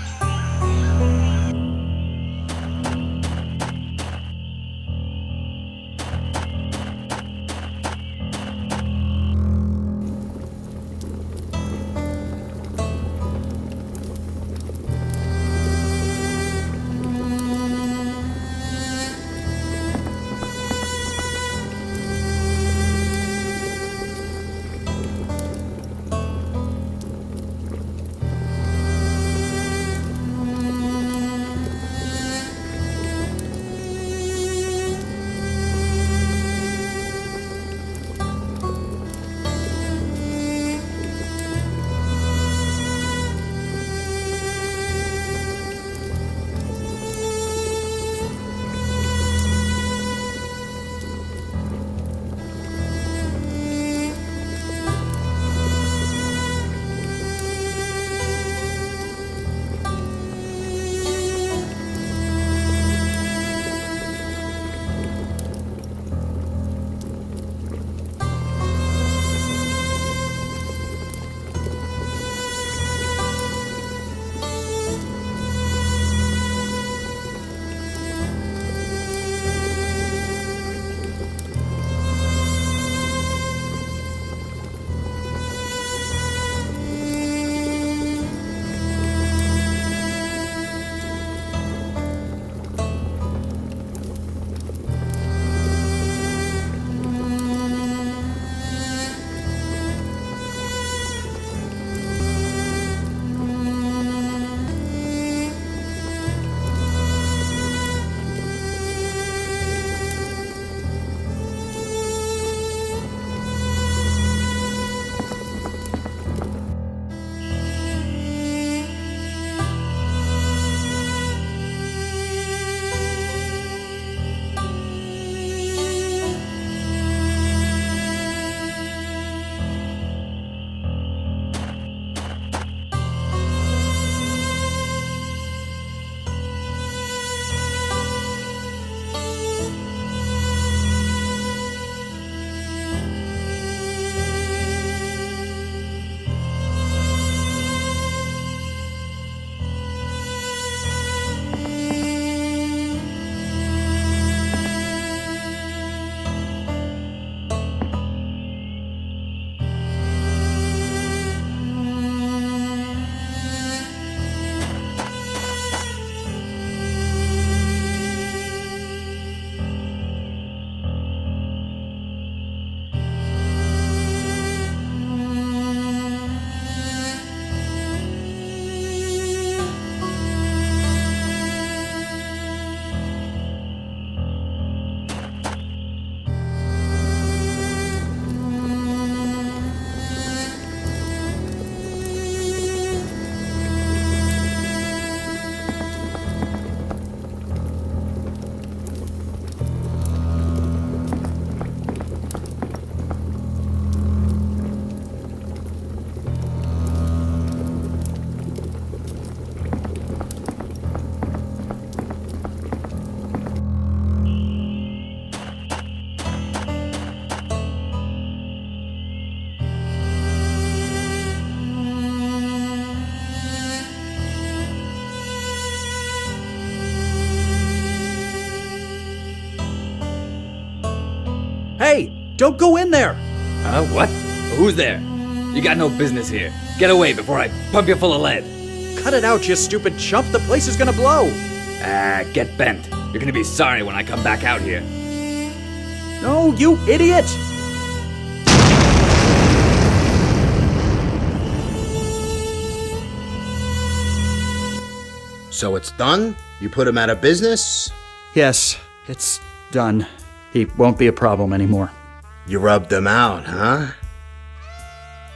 Hey, don't go in there! What? Who's there? You got no business here. Get away before I pump you full of lead. Cut it out, you stupid chump. The place is gonna blow. Get bent. You're gonna be sorry when I come back out here. No, you idiot! So it's done? You put him out of business? Yes, it's done. He won't be a problem anymore. You rubbed him out, huh?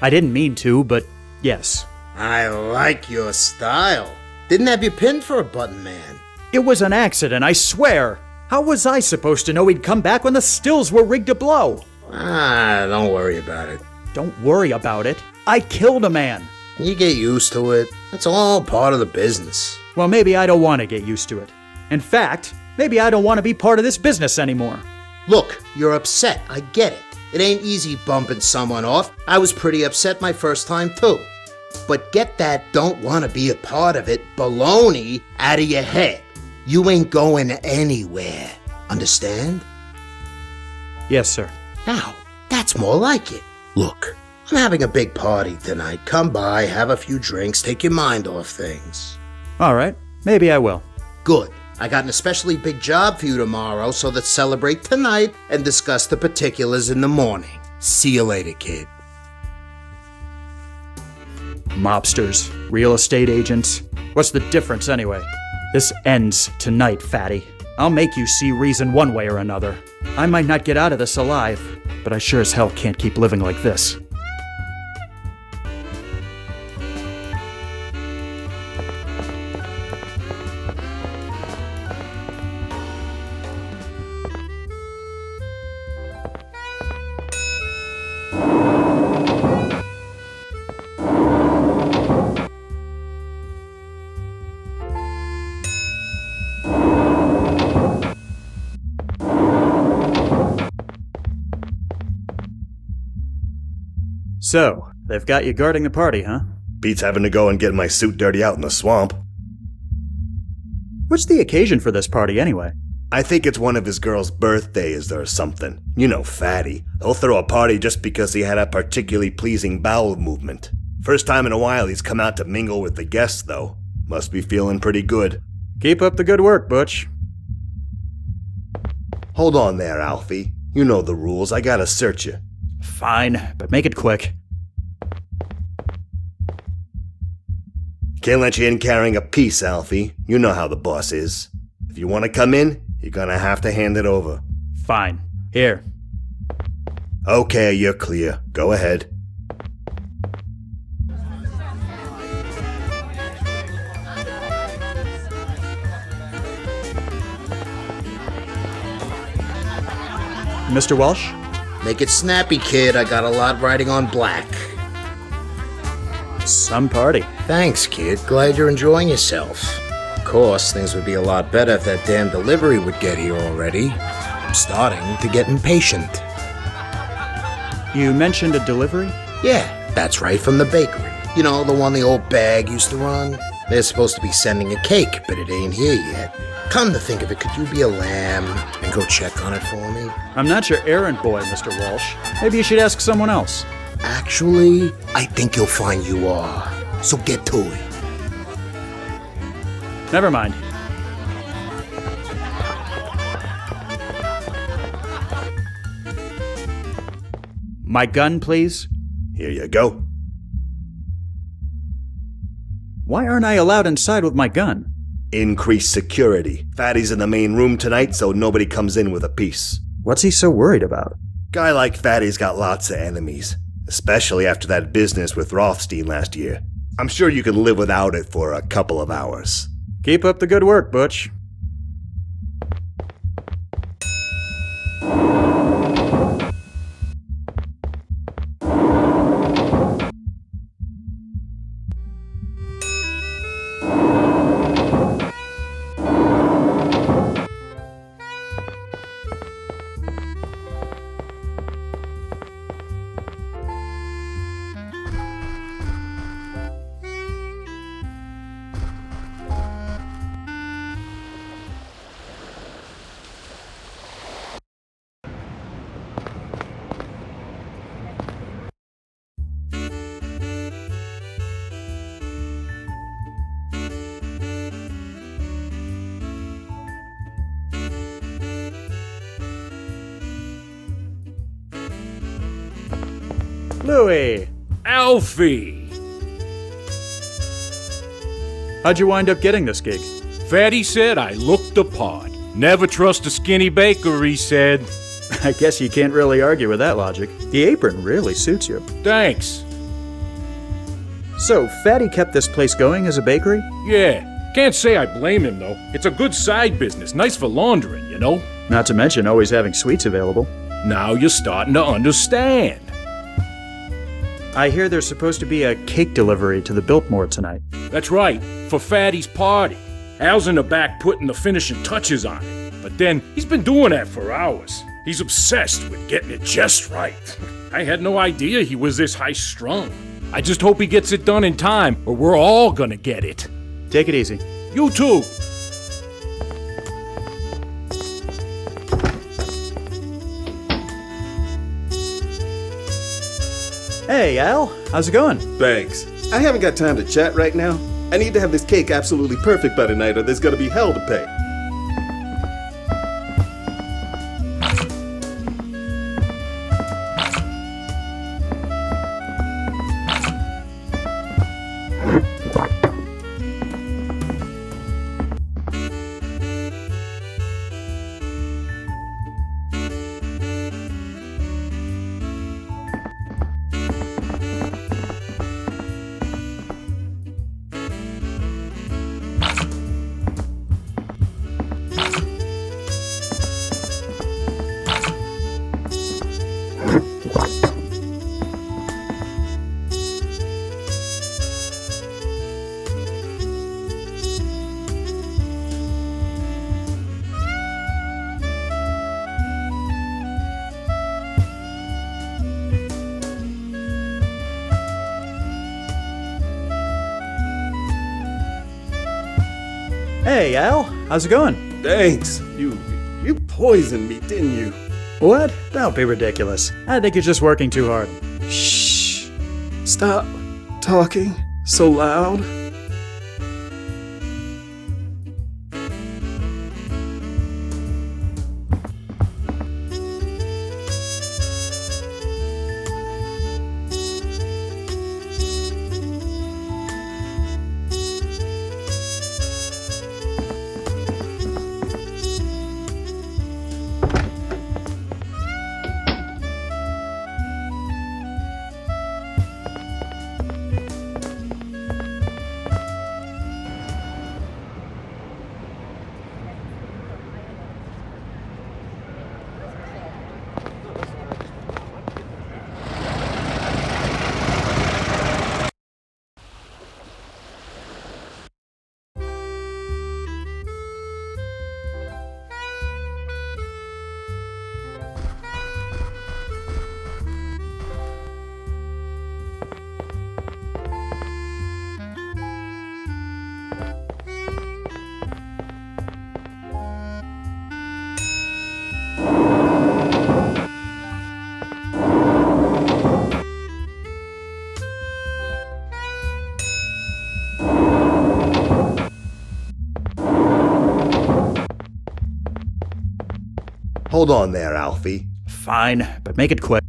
I didn't mean to, but yes. I like your style. Didn't have you pinned for a button man. It was an accident, I swear. How was I supposed to know he'd come back when the stills were rigged to blow? Don't worry about it. Don't worry about it. I killed a man. You get used to it. It's all part of the business. Well, maybe I don't want to get used to it. In fact, maybe I don't want to be part of this business anymore. Look, you're upset. I get it. It ain't easy bumping someone off. I was pretty upset my first time too. But get that don't want to be a part of it baloney out of your head. You ain't going anywhere. Understand? Yes, sir. Now, that's more like it. Look, I'm having a big party tonight. Come by, have a few drinks, take your mind off things. All right, maybe I will. Good. I got an especially big job for you tomorrow, so let's celebrate tonight and discuss the particulars in the morning. See you later, kid. Mobsters, real estate agents. What's the difference anyway? This ends tonight, fatty. I'll make you see reason one way or another. I might not get out of this alive, but I sure as hell can't keep living like this. So, they've got you guarding the party, huh? Beats having to go and get my suit dirty out in the swamp. What's the occasion for this party anyway? I think it's one of his girl's birthdays or something. You know, Fatty. He'll throw a party just because he had a particularly pleasing bowel movement. First time in a while he's come out to mingle with the guests, though. Must be feeling pretty good. Keep up the good work, Butch. Hold on there, Alfie. You know the rules. I gotta search you. Fine, but make it quick. Can't let you in carrying a piece, Alfie. You know how the boss is. If you want to come in, you're gonna have to hand it over. Fine. Here. Okay, you're clear. Go ahead. Mr. Walsh? Make it snappy, kid. I got a lot riding on black. Some party. Thanks, kid. Glad you're enjoying yourself. Of course, things would be a lot better if that damn delivery would get here already. I'm starting to get impatient. You mentioned a delivery? Yeah, that's right, from the bakery. You know, the one the old bag used to run? They're supposed to be sending a cake, but it ain't here yet. Come to think of it, could you be a lamb and go check on it for me? I'm not your errand boy, Mr. Walsh. Maybe you should ask someone else. Actually, I think you'll find you are. So get to it. Never mind. My gun, please? Here you go. Why aren't I allowed inside with my gun? Increased security. Fatty's in the main room tonight, so nobody comes in with a piece. What's he so worried about? Guy like Fatty's got lots of enemies, especially after that business with Rothstein last year. I'm sure you can live without it for a couple of hours. Keep up the good work, Butch. Louie! Alfie! How'd you wind up getting this gig? Fatty said I looked the part. Never trust a skinny baker, he said. I guess you can't really argue with that logic. The apron really suits you. Thanks. So, Fatty kept this place going as a bakery? Yeah. Can't say I blame him, though. It's a good side business, nice for laundering, you know? Not to mention always having sweets available. Now you're starting to understand. I hear there's supposed to be a cake delivery to the Biltmore tonight. That's right, for Fatty's party. Al's in the back putting the finishing touches on it. But then, he's been doing that for hours. He's obsessed with getting it just right. I had no idea he was this high-strung. I just hope he gets it done in time, or we're all gonna get it. Take it easy. You too. Hey, Al. How's it going? Thanks. I haven't got time to chat right now. I need to have this cake absolutely perfect by tonight, or there's gonna be hell to pay. Hey, Al. How's it going? Thanks. You poisoned me, didn't you? What? Don't be ridiculous. I think you're just working too hard. Shh. Stop talking so loud. Hold on there, Alfie. Fine, but make it quick.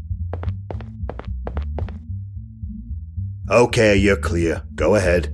Okay, you're clear. Go ahead.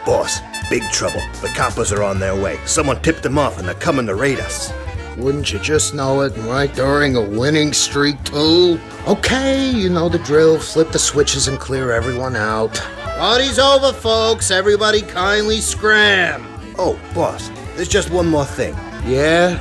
Boss, big trouble. The coppers are on their way. Someone tipped them off and they're coming to raid us. Wouldn't you just know it, right during a winning streak, too? Okay, you know the drill. Flip the switches and clear everyone out. Party's over, folks. Everybody kindly scram. Oh, boss, there's just one more thing. Yeah?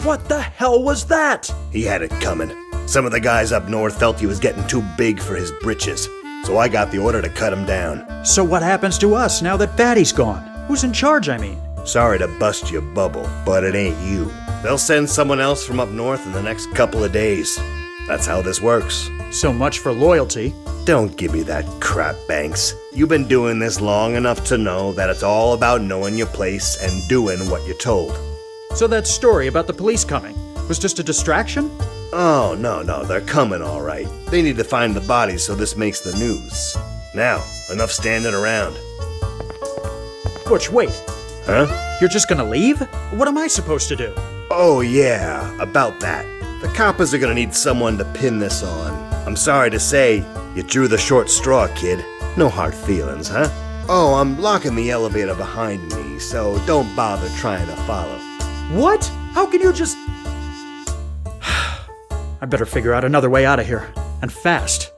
What the hell was that? He had it coming. Some of the guys up north felt he was getting too big for his britches, so I got the order to cut him down. So what happens to us now that Fatty's gone? Who's in charge, I mean? Sorry to bust your bubble, but it ain't you. They'll send someone else from up north in the next couple of days. That's how this works. So much for loyalty. Don't give me that crap, Banks. You've been doing this long enough to know that it's all about knowing your place and doing what you're told. So that story about the police coming was just a distraction? Oh, no, they're coming all right. They need to find the bodies so this makes the news. Now, enough standing around. Butch, wait. Huh? You're just gonna leave? What am I supposed to do? Oh, yeah, about that. The coppers are gonna need someone to pin this on. I'm sorry to say, you drew the short straw, kid. No hard feelings, huh? Oh, I'm locking the elevator behind me, so don't bother trying to follow. What? How can you just... I better figure out another way out of here. And fast.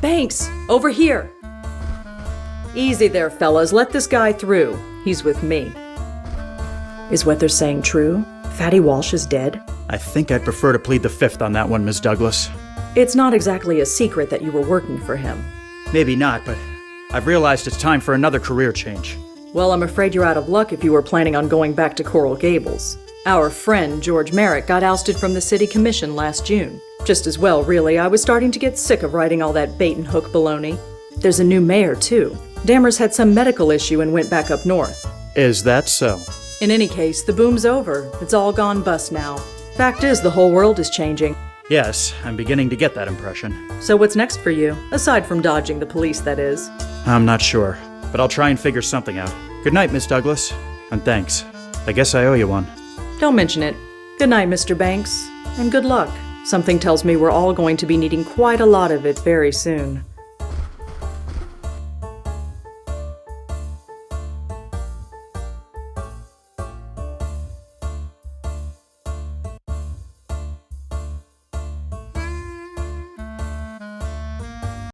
Banks, over here. Easy there, fellas. Let this guy through. He's with me. Is what they're saying true? Fatty Walsh is dead? I think I'd prefer to plead the fifth on that one, Miss Douglas. It's not exactly a secret that you were working for him. Maybe not, but I've realized it's time for another career change. Well, I'm afraid you're out of luck if you were planning on going back to Coral Gables. Our friend, George Merrick, got ousted from the city commission last June. Just as well, really. I was starting to get sick of writing all that bait-and-hook baloney. There's a new mayor, too. Dammers had some medical issue and went back up north. Is that so? In any case, the boom's over. It's all gone bust now. Fact is, the whole world is changing. Yes, I'm beginning to get that impression. So what's next for you? Aside from dodging the police, that is. I'm not sure, but I'll try and figure something out. Good night, Miss Douglas. And thanks. I guess I owe you one. Don't mention it. Good night, Mr. Banks. And good luck. Something tells me we're all going to be needing quite a lot of it very soon.